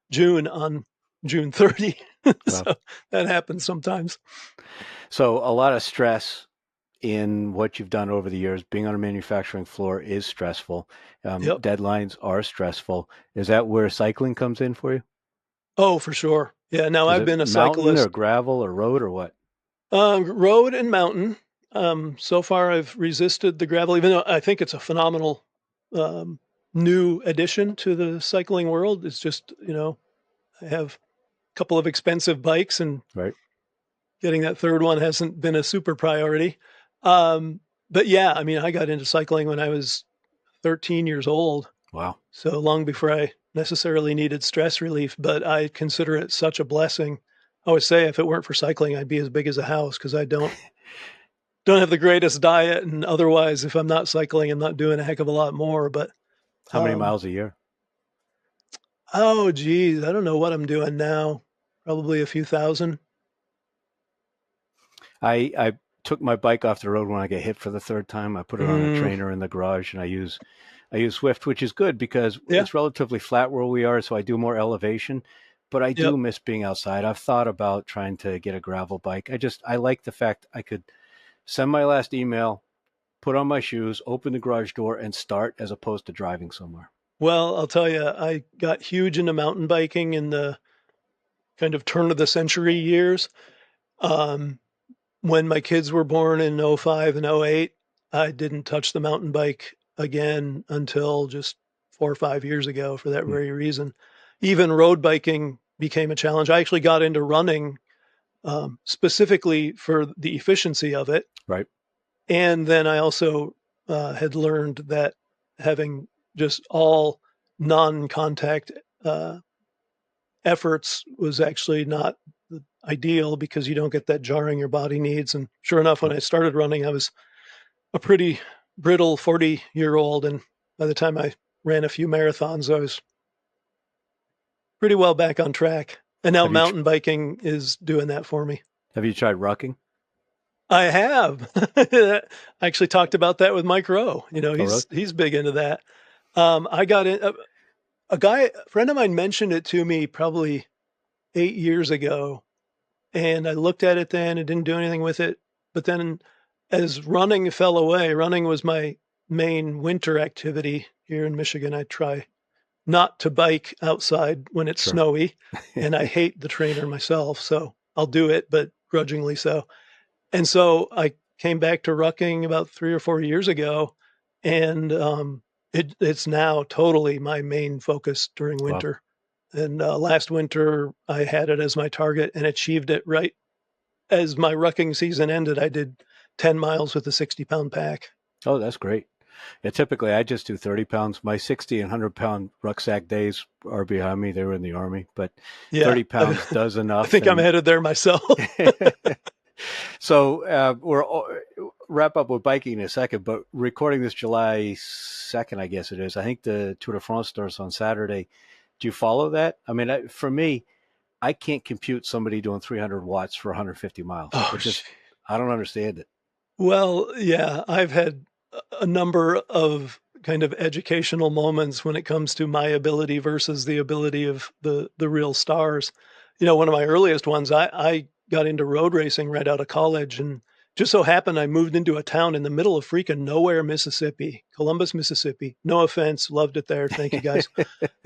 June on June 30, Well, so that happens sometimes. so a lot of stress in what you've done over the years. Being on a manufacturing floor is stressful. Yep. Deadlines are stressful. Is that where cycling comes in for you? Oh, for sure. Yeah. Now Is I've it been a mountain or cyclist, gravel or road or what? road and mountain. So far, I've resisted the gravel, even though I think it's a phenomenal um, new addition to the cycling world. It's just, I have a couple of expensive bikes, and Right. getting that third one hasn't been a super priority. Um, but yeah, I mean, I got into cycling when I was 13 years old, Wow. so long before I necessarily needed stress relief. But I consider it such a blessing. I always say if it weren't for cycling, I'd be as big as a house because I don't have the greatest diet, and otherwise, if I'm not cycling, I'm not doing a heck of a lot more. But How many um, miles a year? oh geez, I don't know what I'm doing now. Probably a few thousand. I took my bike off the road when I get hit for the third time. I put it on a Mm, trainer in the garage, and I use Swift, which is good because yeah, it's relatively flat where we are, so I do more elevation. But I yep. do miss being outside. I've thought about trying to get a gravel bike. I like the fact I could send my last email, put on my shoes, open the garage door, and start as opposed to driving somewhere. Well, I'll tell you, I got huge into mountain biking in the kind of turn of the century years. Um, when my kids were born in '05 and '08, I didn't touch the mountain bike again until just 4 or 5 years ago for that Hmm. very reason. Even road biking became a challenge. I actually got into running specifically for the efficiency of it. Right. And then I also had learned that having just all non contact uh, efforts was actually not ideal because you don't get that jarring your body needs. And sure enough, when Yep. I started running, I was a pretty brittle 40-year-old. And by the time I ran a few marathons, I was pretty well back on track. And now Have you mountain biking is doing that for me. have you tried rucking? I have. I actually talked about that with Mike Rowe. Oh, really? He's big into that. I got in. A friend of mine mentioned it to me probably 8 years ago, and I looked at it then and didn't do anything with it. But then, as running fell away, running was my main winter activity here in Michigan. I try not to bike outside when it's Sure. snowy, and I hate the trainer myself, so I'll do it, but grudgingly so. And so I came back to rucking about 3 or 4 years ago, and it's now totally my main focus during Wow. winter. And last winter, I had it as my target and achieved it right as my rucking season ended. I did 10 miles with a 60-pound pack. Oh, that's great. Yeah, typically I just do 30 pounds. My 60 and 100-pound rucksack days are behind me. They were in the Army, but Yeah, 30 pounds does I enough. think I'm And headed there myself. so wrap up with biking in a second, but recording this July 2nd, I guess it is. I think the Tour de France starts on Saturday. Do you follow that? I mean, for me, I can't compute somebody doing 300 watts for 150 miles. Oh, It just, I don't understand it. well, yeah, I've had a number of kind of educational moments when it comes to my ability versus the ability of the real stars. One of my earliest ones, I got into road racing right out of college, and just so happened I moved into a town in the middle of freaking nowhere, Mississippi, Columbus, Mississippi. No offense, loved it there. Thank you guys.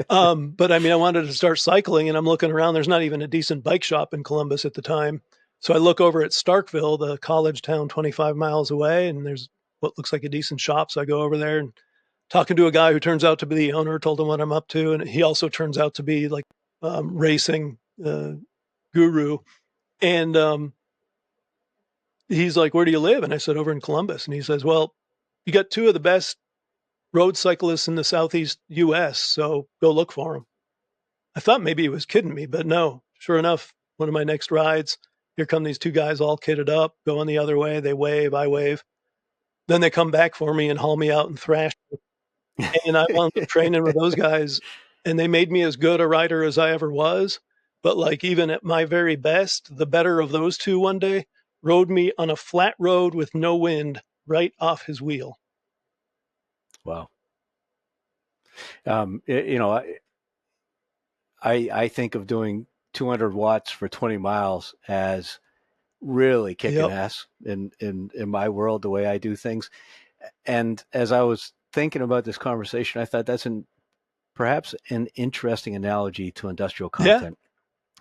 But I mean, I wanted to start cycling, and I'm looking around. There's not even a decent bike shop in Columbus at the time. So I look over at Starkville, the college town 25 miles away, and there's what looks like a decent shop. So I go over there and talking to a guy who turns out to be the owner, told him what I'm up to. And he also turns out to be like racing guru. And he's like, "Where do you live?" And I said, "Over in Columbus." And he says, "Well, you got two of the best road cyclists in the Southeast US. So go look for them." I thought maybe he was kidding me, but no. Sure enough, one of my next rides, here come these two guys all kitted up, going the other way. They wave, I wave. Then they come back for me and haul me out and thrash. And I wound up training with those guys, and they made me as good a rider as I ever was. But like even at my very best, the better of those two one day rode me on a flat road with no wind right off his wheel. Wow. You know, I think of doing 200 watts for 20 miles as really kicking Yep. ass in my world, the way I do things. And as I was thinking about this conversation, I thought that's perhaps an interesting analogy to industrial Yeah. content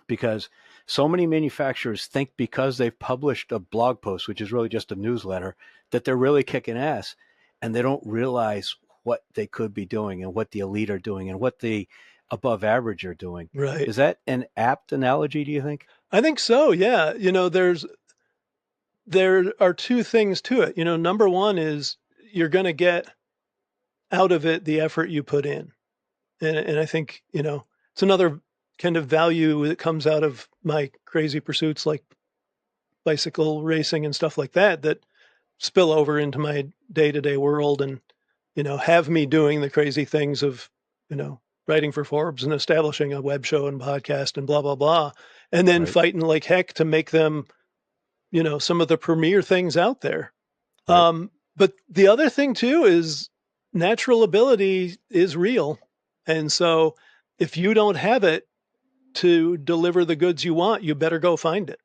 because So many manufacturers think because they've published a blog post, which is really just a newsletter, that they're really kicking ass, and they don't realize what they could be doing and what the elite are doing and what the above average are doing. Right. Is that an apt analogy, do you think? I think so. Yeah. There are two things to it. Number one is you're going to get out of it the effort you put in. And I think, it's another kind of value that comes out of my crazy pursuits like bicycle racing and stuff like that, that spill over into my day-to-day world and, have me doing the crazy things of, writing for Forbes and establishing a web show and podcast and blah, blah, blah. And then Right, fighting like heck to make them, some of the premier things out there. right. But the other thing too is natural ability is real. And so if you don't have it to deliver the goods you want, you better go find it.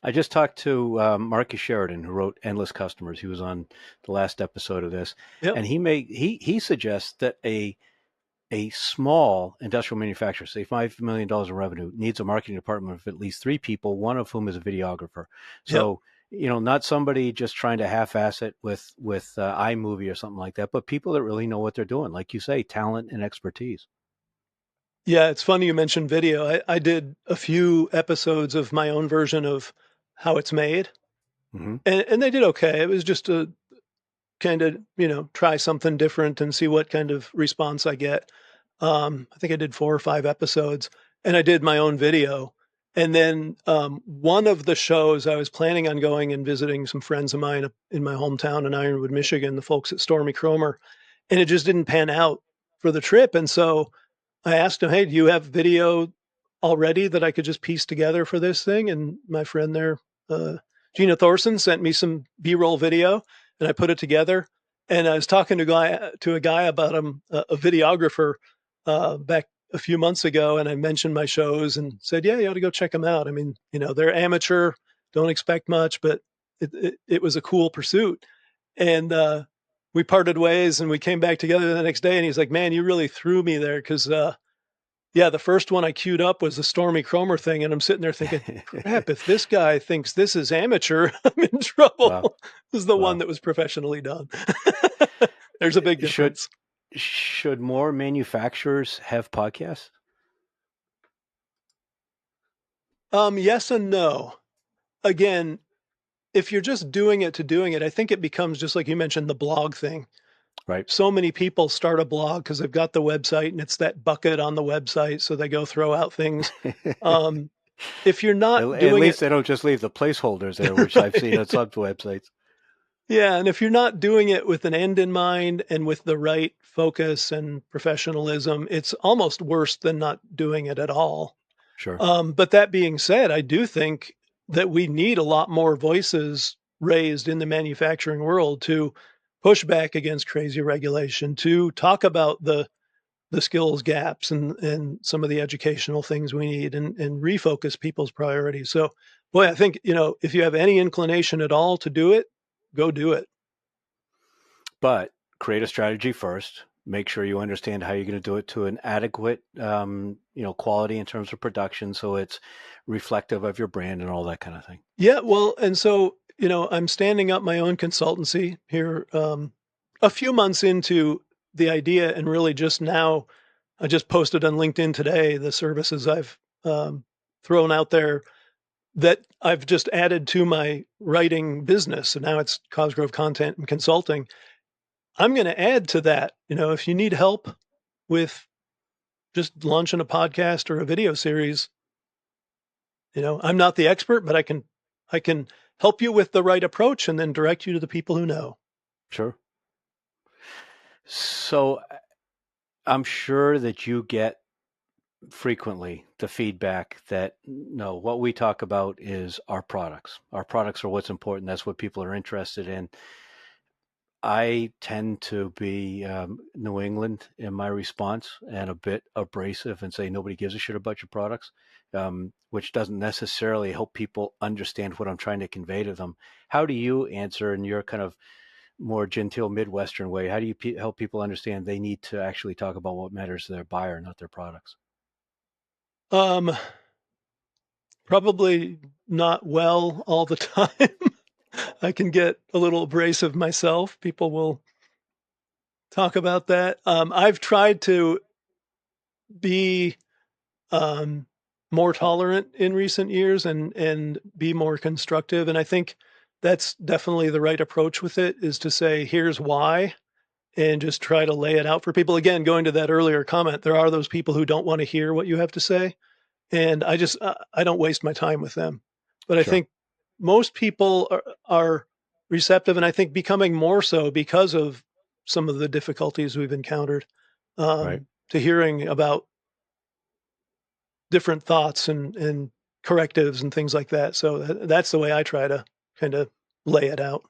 I just talked to Marcus Sheridan, who wrote Endless Customers. He was on the last episode of this, Yep. and he suggests that a small industrial manufacturer, say $5 million in revenue, needs a marketing department of at least 3 people, one of whom is a videographer. Yep. So, not somebody just trying to half-ass it with iMovie or something like that, but people that really know what they're doing, like you say, talent and expertise. Yeah. It's funny you mentioned video. I did a few episodes of my own version of how it's made, Mm-hmm. and they did okay. It was just a kind of, try something different and see what kind of response I get. I think I did 4 or 5 episodes, and I did my own video. And then one of the shows I was planning on going and visiting some friends of mine in my hometown in Ironwood, Michigan, the folks at Stormy Cromer, and it just didn't pan out for the trip. And so I asked him, "Hey, do you have video already that I could just piece together for this thing?" And my friend there, uh, Gina Thorson, sent me some B-roll video, and I put it together. And I was talking to a guy about a videographer, back a few months ago, and I mentioned my shows and said, "Yeah, you ought to go check them out." I mean, they're amateur, don't expect much, but it was a cool pursuit. And we parted ways, and we came back together the next day. And he's like, "Man, you really threw me there because." Yeah, the first one I queued up was the Stormy Cromer thing, and I'm sitting there thinking, "Crap! If this guy thinks this is amateur, I'm in Wow, trouble." This is the one wow. that was professionally done. There's a big Should difference. should more manufacturers have podcasts? Yes and no. Again, if you're just doing it to doing it, I think it becomes just like you mentioned the blog thing. Right. So many people start a blog because they've got the website and it's that bucket on the website, so they go throw out things. Um, if you're not At doing least it they don't just leave the placeholders there, which I've seen on right. some websites. Yeah, and if you're not doing it with an end in mind and with the right focus and professionalism, it's almost worse than not doing it at all. Sure. But that being said, I do think that we need a lot more voices raised in the manufacturing world to push back against crazy regulation, to talk about the skills gaps and some of the educational things we need and refocus people's priorities. So, boy, I think, if you have any inclination at all to do it, go do it. But create a strategy first. Make sure you understand how you're going to do it to an adequate, quality in terms of production, so it's reflective of your brand and all that kind of thing. Yeah, well, and so, I'm standing up my own consultancy here, a few months into the idea, and really just now, I just posted on LinkedIn today the services I've thrown out there that I've just added to my writing business. And now it's Cosgrove Content and Consulting. I'm going to add to that. If you need help with just launching a podcast or a video series, I'm not the expert, but I can help you with the right approach and then direct you to the people who know. Sure. So I'm sure that you get frequently the feedback that no, what we talk about is our products. Our products are what's important. That's what people are interested in. I tend to be New England in my response and a bit abrasive and say nobody gives a shit about your products, which doesn't necessarily help people understand what I'm trying to convey to them. How do you answer in your kind of more genteel Midwestern way? How do you help people understand they need to actually talk about what matters to their buyer, not their products? Um, Probably not well all the time. I can get a little abrasive myself. People will talk about that. I've tried to be um, more tolerant in recent years and be more constructive. And I think that's definitely the right approach with it, is to say, here's why, and just try to lay it out for people. Again, going to that earlier comment, there are those people who don't want to hear what you have to say. And I don't waste my time with them. But I Sure. think most people are receptive, and I think becoming more so because of some of the difficulties we've encountered, Right. to hearing about different thoughts and correctives and things like that. So that's the way I try to kind of lay it out.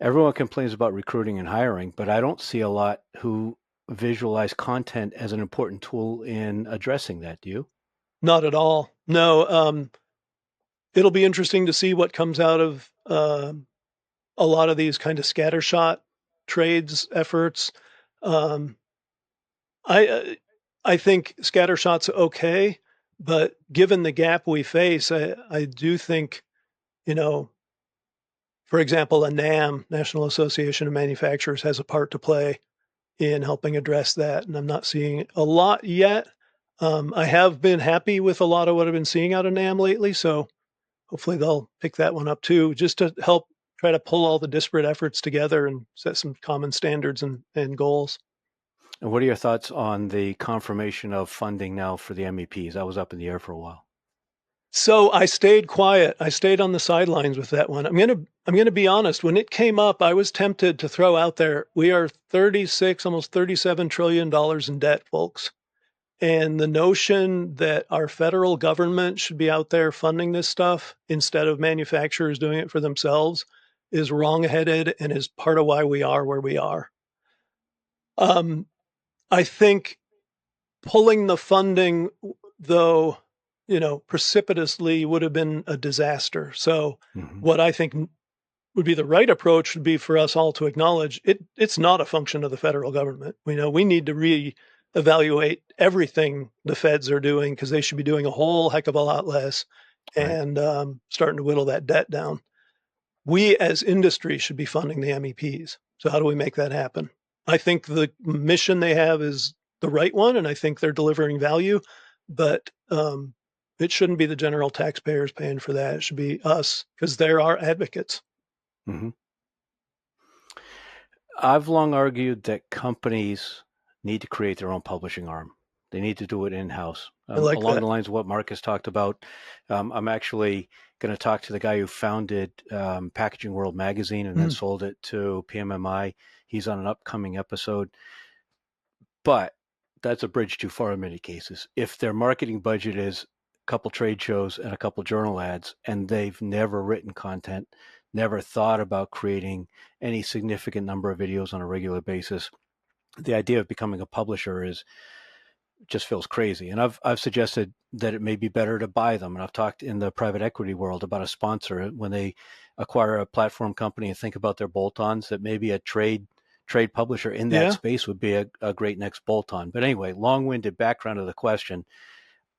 Everyone complains about recruiting and hiring, but I don't see a lot who visualize content as an important tool in addressing that. Do you? Not at all. No. It'll be interesting to see what comes out of a lot of these kind of scattershot trades efforts. Um, I I think scattershot's okay, but given the gap we face, I do think, you know, for example, a NAM, National Association of Manufacturers, has a part to play in helping address that, and I'm not seeing a lot yet. I have been happy with a lot of what I've been seeing out of NAM lately, so hopefully they'll pick that one up too, just to help try to pull all the disparate efforts together and set some common standards and goals. And what are your thoughts on the confirmation of funding now for the MEPs? I was up in the air for a while. So I stayed quiet. I stayed on the sidelines with that one. I'm gonna be honest. When it came up, I was tempted to throw out there, we are 36, almost $37 trillion in debt, folks. And the notion that our federal government should be out there funding this stuff instead of manufacturers doing it for themselves is wrongheaded and is part of why we are where we are. Um, I think pulling the funding, though, precipitously would have been a disaster. So, Hmm. what I think would be the right approach would be for us all to acknowledge it's not a function of the federal government. We need to reevaluate everything the feds are doing, because they should be doing a whole heck of a lot less, Right. and starting to whittle that debt down. We as industry should be funding the MEPs. So how do we make that happen? I think the mission they have is the right one, and I think they're delivering value, but it shouldn't be the general taxpayers paying for that. It should be us, because they're our advocates. Hmm. I've long argued that companies need to create their own publishing arm. They need to do it in-house. I like Along that. the lines of what Mark has talked about, I'm actually going to talk to the guy who founded Packaging World magazine and then Mm. sold it to PMMI. He's on an upcoming episode. But that's a bridge too far in many cases. If their marketing budget is a couple trade shows and a couple journal ads, and they've never written content, never thought about creating any significant number of videos on a regular basis, the idea of becoming a publisher is just feels crazy. And I've suggested that it may be better to buy them. And I've talked in the private equity world about a sponsor when they acquire a platform company and think about their bolt-ons, that maybe a trade publisher in that Yeah. space would be a great next bolt-on. But anyway, long-winded background of the question.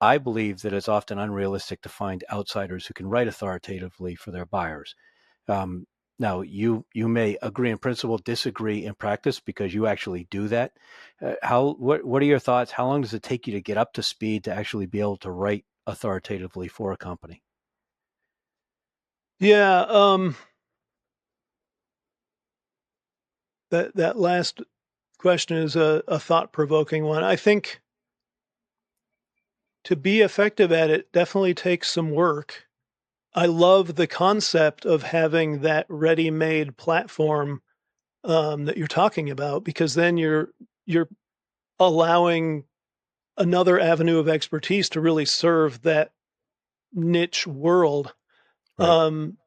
I believe that it's often unrealistic to find outsiders who can write authoritatively for their buyers. Um, Now, you may agree in principle, disagree in practice because you actually do that. What are your thoughts? How long does it take you to get up to speed to actually be able to write authoritatively for a company? Yeah. That last question is a thought provoking one. I think to be effective at it definitely takes some work. I love the concept of having that ready-made platform that you're talking about, because then you're allowing another avenue of expertise to really serve that niche world. Right. Um,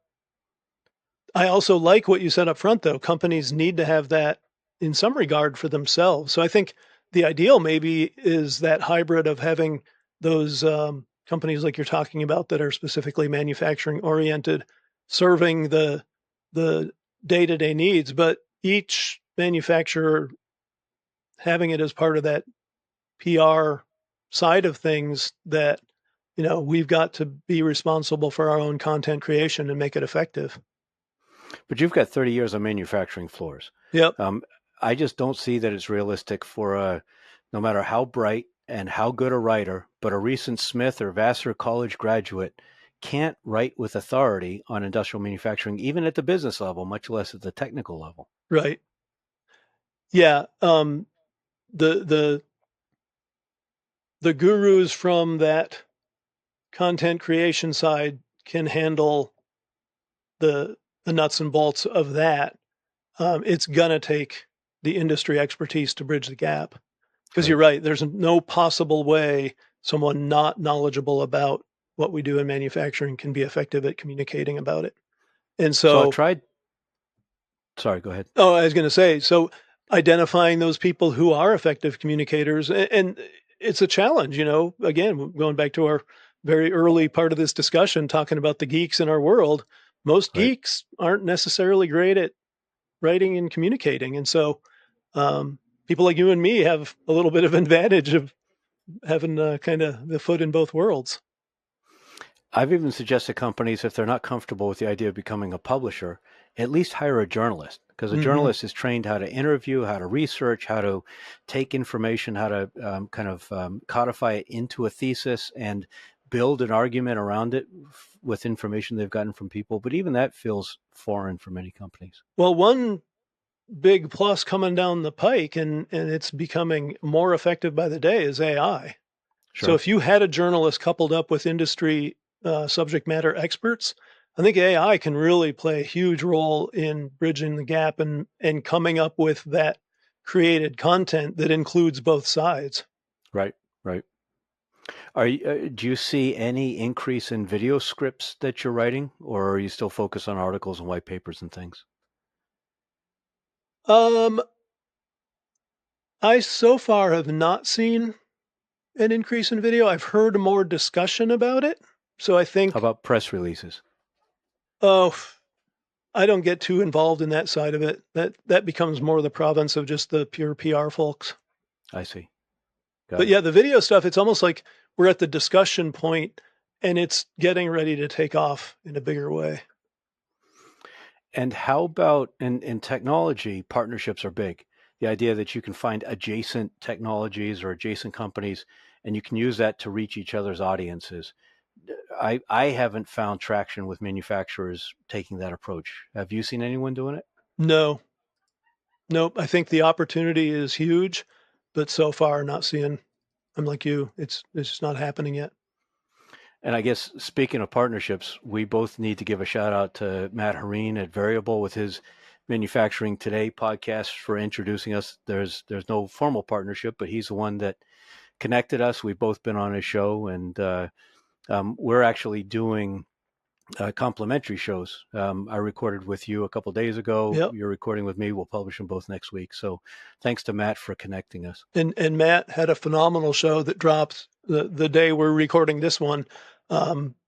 I also like what you said up front, though. Companies need to have that in some regard for themselves. So I think the ideal maybe is that hybrid of having those companies like you're talking about that are specifically manufacturing oriented, serving the day to day needs, but each manufacturer having it as part of that PR side of things that we've got to be responsible for our own content creation and make it effective. But you've got 30 years on manufacturing floors. Yep. Um, I just don't see that it's realistic for no matter how bright and how good a writer, but a recent Smith or Vassar College graduate can't write with authority on industrial manufacturing, even at the business level, much less at the technical level. Right. Yeah. The the the gurus from that content creation side can handle the nuts and bolts of that. It's gonna take the industry expertise to bridge the gap. Because you're Right. right, there's no possible way someone not knowledgeable about what we do in manufacturing can be effective at communicating about it. And So I so, tried. Sorry, go ahead. oh, I was going to say, so identifying those people who are effective communicators, and it's a challenge, again, going back to our very early part of this discussion, talking about the geeks in our world, most Right. geeks aren't necessarily great at writing and communicating. And so, people like you and me have a little bit of advantage of having kind of the foot in both worlds. I've even suggested companies, if they're not comfortable with the idea of becoming a publisher, at least hire a journalist, because a Hmm. journalist is trained how to interview, how to research, how to take information, how to codify it into a thesis and build an argument around it with information they've gotten from people. But even that feels foreign for many companies. Well, one big plus coming down the pike, and it's becoming more effective by the day, is AI. So Sure. if you had a journalist coupled up with industry subject matter experts, I think AI can really play a huge role in bridging the gap and coming up with that created content that includes both sides. Right. Right. Do you see any increase in video scripts that you're writing, or are you still focused on articles and white papers and things? Um, I so far have not seen an increase in video. I've heard more discussion about it. So I How think, about press releases? oh, I don't get too involved in that side of it. That becomes more the province of just the pure PR folks. I see. Got But it. yeah, the video stuff, it's almost like we're at the discussion point and it's getting ready to take off in a bigger way. And how about in technology, partnerships are big. The idea that you can find adjacent technologies or adjacent companies and you can use that to reach each other's audiences. I haven't found traction with manufacturers taking that approach. Have you seen anyone doing it? No, nope. I think the opportunity is huge, but so far not seeing. I'm like you. It's just not happening yet. And I guess speaking of partnerships, we both need to give a shout out to Matt Hareen at Variable with his Manufacturing Today podcast for introducing us. There's no formal partnership, but he's the one that connected us. We've both been on his show, and we're actually doing complimentary shows. I recorded with you a couple of days ago. Yep. You're recording with me. We'll publish them both next week. So thanks to Matt for connecting us. And Matt had a phenomenal show that dropped the day we're recording this one,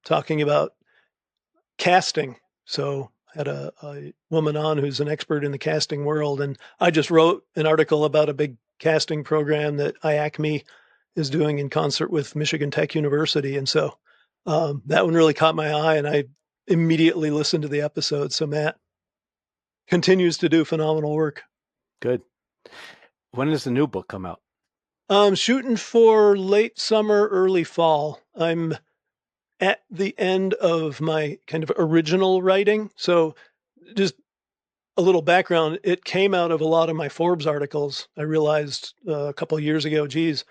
talking about casting. So I had a woman on who's an expert in the casting world, and I just wrote an article about a big casting program that IACME is doing in concert with Michigan Tech University, and so that one really caught my eye, and I immediately listened to the episode. So Matt continues to do phenomenal work. Good. When does the new book come out? Shooting for late summer, early fall. I'm at the end of my kind of original writing, so just a little background, it came out of a lot of my Forbes articles. I realized a couple of years ago, geez,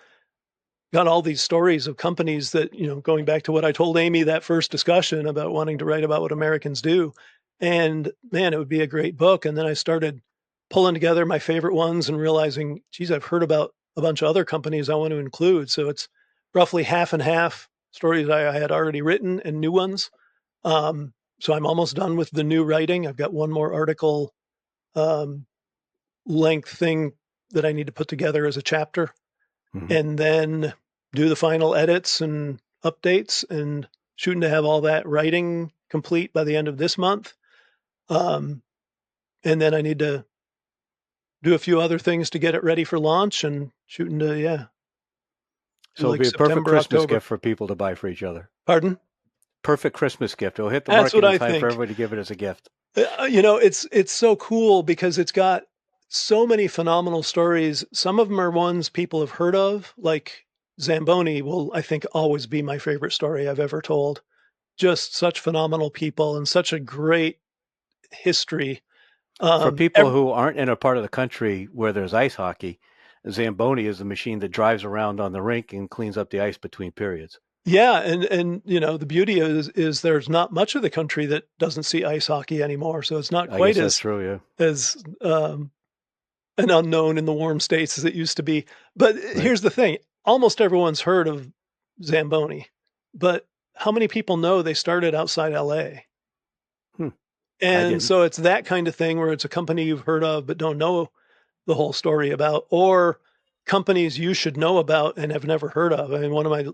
got all these stories of companies that, going back to what I told Amy that first discussion about wanting to write about what Americans do. And man, it would be a great book. And then I started pulling together my favorite ones and realizing, geez, I've heard about a bunch of other companies I want to include. So it's roughly half and half stories I had already written and new ones. So I'm almost done with the new writing. I've got one more article um, length thing that I need to put together as a chapter, Mm-hmm. and then do the final edits and updates, and shooting to have all that writing complete by the end of this month. Um, and then I need to do a few other things to get it ready for launch, and shooting to, yeah. So it'll like be a perfect September, Christmas October. gift for people to buy for each other. Pardon? Perfect Christmas gift. It'll hit the That's market what in I time for think. everybody to give it as a gift. It's so cool because it's got so many phenomenal stories. Some of them are ones people have heard of, like Zamboni will, I think, always be my favorite story I've ever told. Just such phenomenal people and such a great history. For Um, people ev- who aren't in a part of the country where there's ice hockey, Zamboni is the machine that drives around on the rink and cleans up the ice between periods. yeah, and the beauty is there's not much of the country that doesn't see ice hockey anymore, so it's not I quite guess that's true, yeah. as an unknown in the warm states as it used to be. But Right. here's the thing: almost everyone's heard of Zamboni, but how many people know they started outside LA? Hmm. I And didn't. so it's that kind of thing where it's a company you've heard of but don't know the whole story about, or companies you should know about and have never heard of. I mean, one of my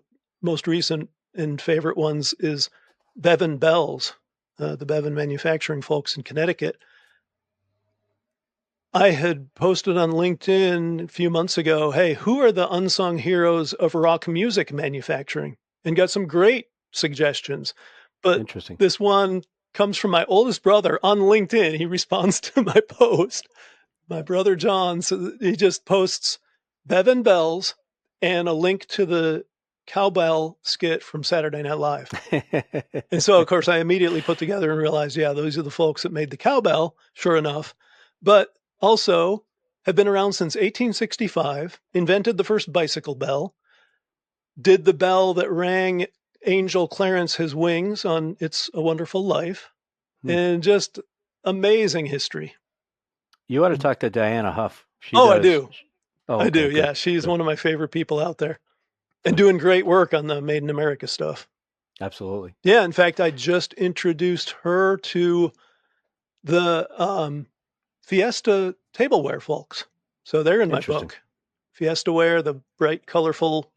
most recent and favorite ones is Bevan Bells, the Bevan manufacturing folks in Connecticut. I had posted on LinkedIn a few months ago, hey, who are the unsung heroes of rock music manufacturing? And got some great suggestions. But Interesting. this one comes from my oldest brother on LinkedIn. He responds to my post. My brother John, so he just posts Bevan Bells and a link to the cowbell skit from Saturday Night Live. And so, of course, I immediately put together and realized, yeah, those are the folks that made the cowbell, sure enough, but also have been around since 1865, invented the first bicycle bell, did the bell that rang Angel Clarence his wings on It's a Wonderful Life, Hmm. and just amazing history. You ought to talk to Diana Huff. She Oh, I does. do. Oh, I okay, do. good, Yeah, she's good, one of my favorite people out there and good. doing great work on the Made in America stuff. Absolutely. Yeah, in fact, I just introduced her to the Fiesta tableware folks. So they're in my Interesting. book. Fiesta ware, the bright, colorful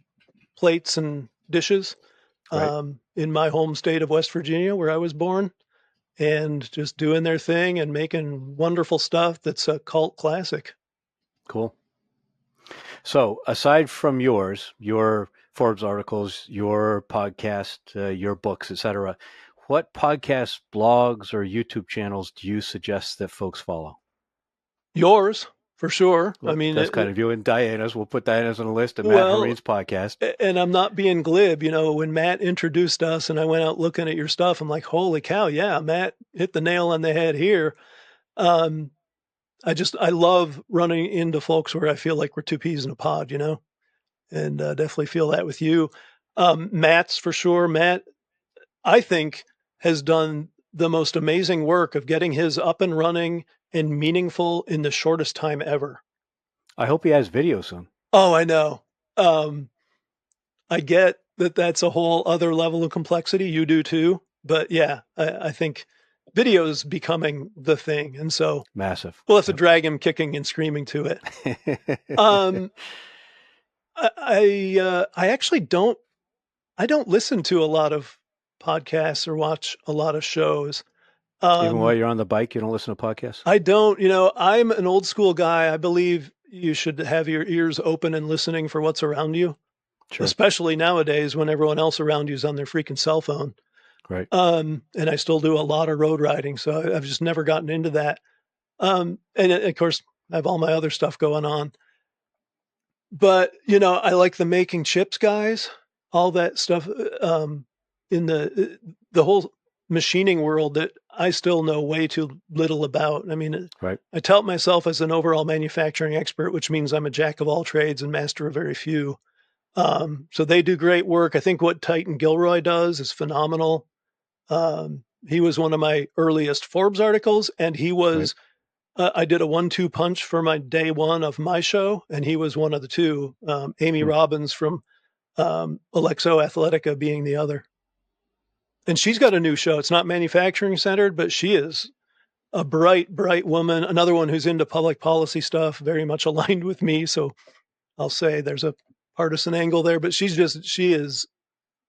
plates and dishes Right. in my home state of West Virginia, where I was born, and just doing their thing and making wonderful stuff that's a cult classic. Cool. So, aside from your Forbes articles, your podcast, your books, etc., what podcasts, blogs, or YouTube channels do you suggest that folks follow? Yours, for sure. I Well, mean, that's kind of you and Diana's. We'll put Diana's on the list and Matt well, Harine's podcast. and I'm not being glib. When Matt introduced us and I went out looking at your stuff, I'm like, holy cow, yeah, Matt hit the nail on the head here. Um, I love running into folks where I feel like we're two peas in a pod, and definitely feel that with you. Matt's for sure. Matt, I think, has done the most amazing work of getting his up and running and meaningful in the shortest time ever. I hope he has video soon. Oh, I know. Um, I get that that's a whole other level of complexity. You do too. But yeah, I think video is becoming the thing. And so Massive. we'll have to Yep. drag him kicking and screaming to it. Um, I actually don't listen to a lot of podcasts or watch a lot of shows. Even while Um, you're on the bike, you don't listen to podcasts? I don't, I'm an old school guy. I believe you should have your ears open and listening for what's around you, Sure. especially nowadays when everyone else around you is on their freaking cell phone. Right. And I still do a lot of road riding, so I've just never gotten into that. And of course, I have all my other stuff going on. But I like the making chips guys, all that stuff in the whole machining world that I still know way too little about. I mean, Right. I tout myself as an overall manufacturing expert, which means I'm a jack of all trades and master of very few. So they do great work. I think what Titan Gilroy does is phenomenal. He was one of my earliest Forbes articles, and he Right. was I did a 1-2 punch for my day one of my show, and he was one of the two. Amy Hmm. Robbins from Alexo Athletica being the other. And she's got a new show. It's not manufacturing centered, but she is a bright, bright woman. Another one who's into public policy stuff, very much aligned with me. So I'll say there's a partisan angle there, but she is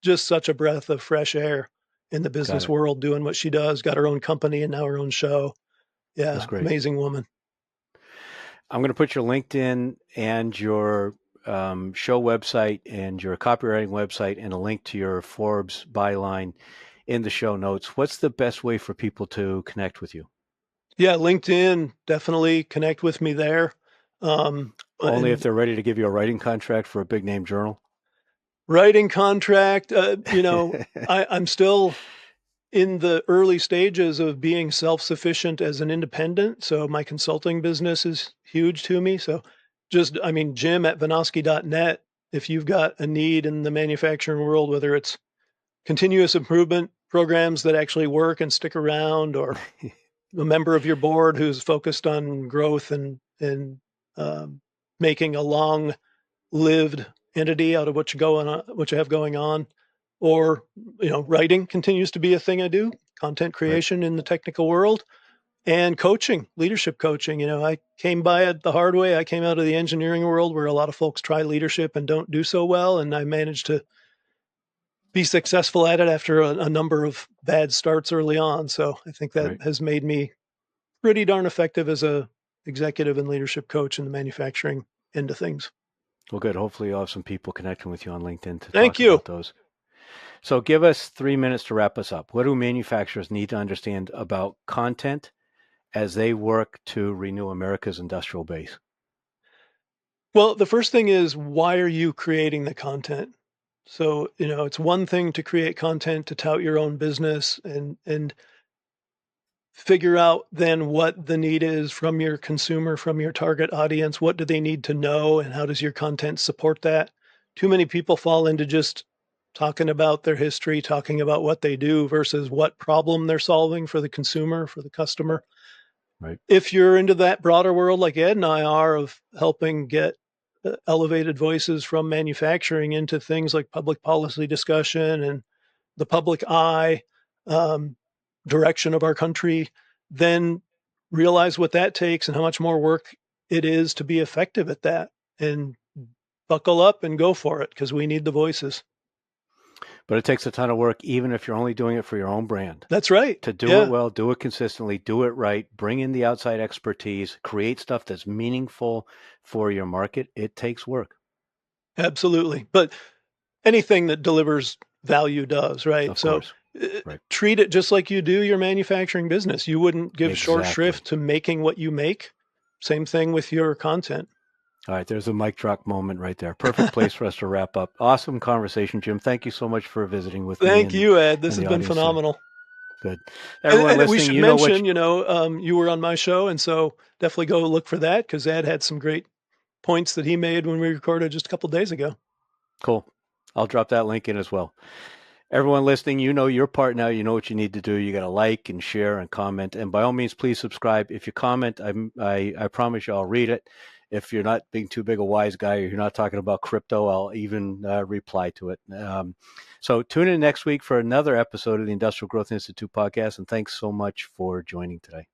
just such a breath of fresh air in the Got business it. world doing what she does, got her own company and now her own show. That's Yeah, great. amazing woman. I'm going to put your LinkedIn and your show website and your copywriting website and a link to your Forbes byline in the show notes. What's the best way for people to connect with you? Yeah, LinkedIn, definitely connect with me there. Only if And they're ready to give you a writing contract for a big name journal? writing contract, I'm still in the early stages of being self-sufficient as an independent. So my consulting business is huge to me. So Jim at Vinoski.net, if you've got a need in the manufacturing world, whether it's continuous improvement programs that actually work and stick around, or a member of your board who's focused on growth and making a long-lived entity out of what you have going on, or writing continues to be a thing I do, content Right. creation in the technical world, and coaching, leadership coaching. I came by it the hard way. I came out of the engineering world where a lot of folks try leadership and don't do so well, and I managed to be successful at it after a number of bad starts early on. So I think that Right. has made me pretty darn effective as a executive and leadership coach in the manufacturing end of things. Well, good. Hopefully you'll have some people connecting with you on LinkedIn to Thank talk you. about those. So give us 3 minutes to wrap us up. What do manufacturers need to understand about content as they work to renew America's industrial base? Well, the first thing is, why are you creating the content? So, it's one thing to create content to tout your own business and figure out then what the need is from your consumer, from your target audience. What do they need to know, and how does your content support that? Too many people fall into just talking about their history, talking about what they do versus what problem they're solving for the consumer, for the customer. Right. If you're into that broader world like Ed and I are, of helping get elevated voices from manufacturing into things like public policy discussion and the public eye, um, direction of our country, then realize what that takes and how much more work it is to be effective at that, and buckle up and go for it, because we need the voices. But it takes a ton of work, even if you're only doing it for your own brand. That's right. To do it Yeah, well, do it consistently, do it right, bring in the outside expertise, create stuff that's meaningful for your market. It takes work. absolutely. But anything that delivers value does, right? Of So course. Right. treat it just like you do your manufacturing business. You wouldn't give short Exactly. shrift to making what you make. Same thing with your content. All right, there's a mic drop moment right there. Perfect place for us to wrap up. Awesome conversation, Jim. Thank you so much for visiting with me Thank you, Ed. This and has the been audience today. phenomenal. Good. And, Everyone and we listening, should you know what mention, you were on my show, and so definitely go look for that, because Ed had some great points that he made when we recorded just a couple days ago. cool. I'll drop that link in as well. Everyone listening, you know your part now. You know what you need to do. You got to like and share and comment. And by all means, please subscribe. If you comment, I promise you I'll read it. If you're not being too big a wise guy, or you're not talking about crypto, I'll even reply to it. So tune in next week for another episode of the Industrial Growth Institute podcast. And thanks so much for joining today.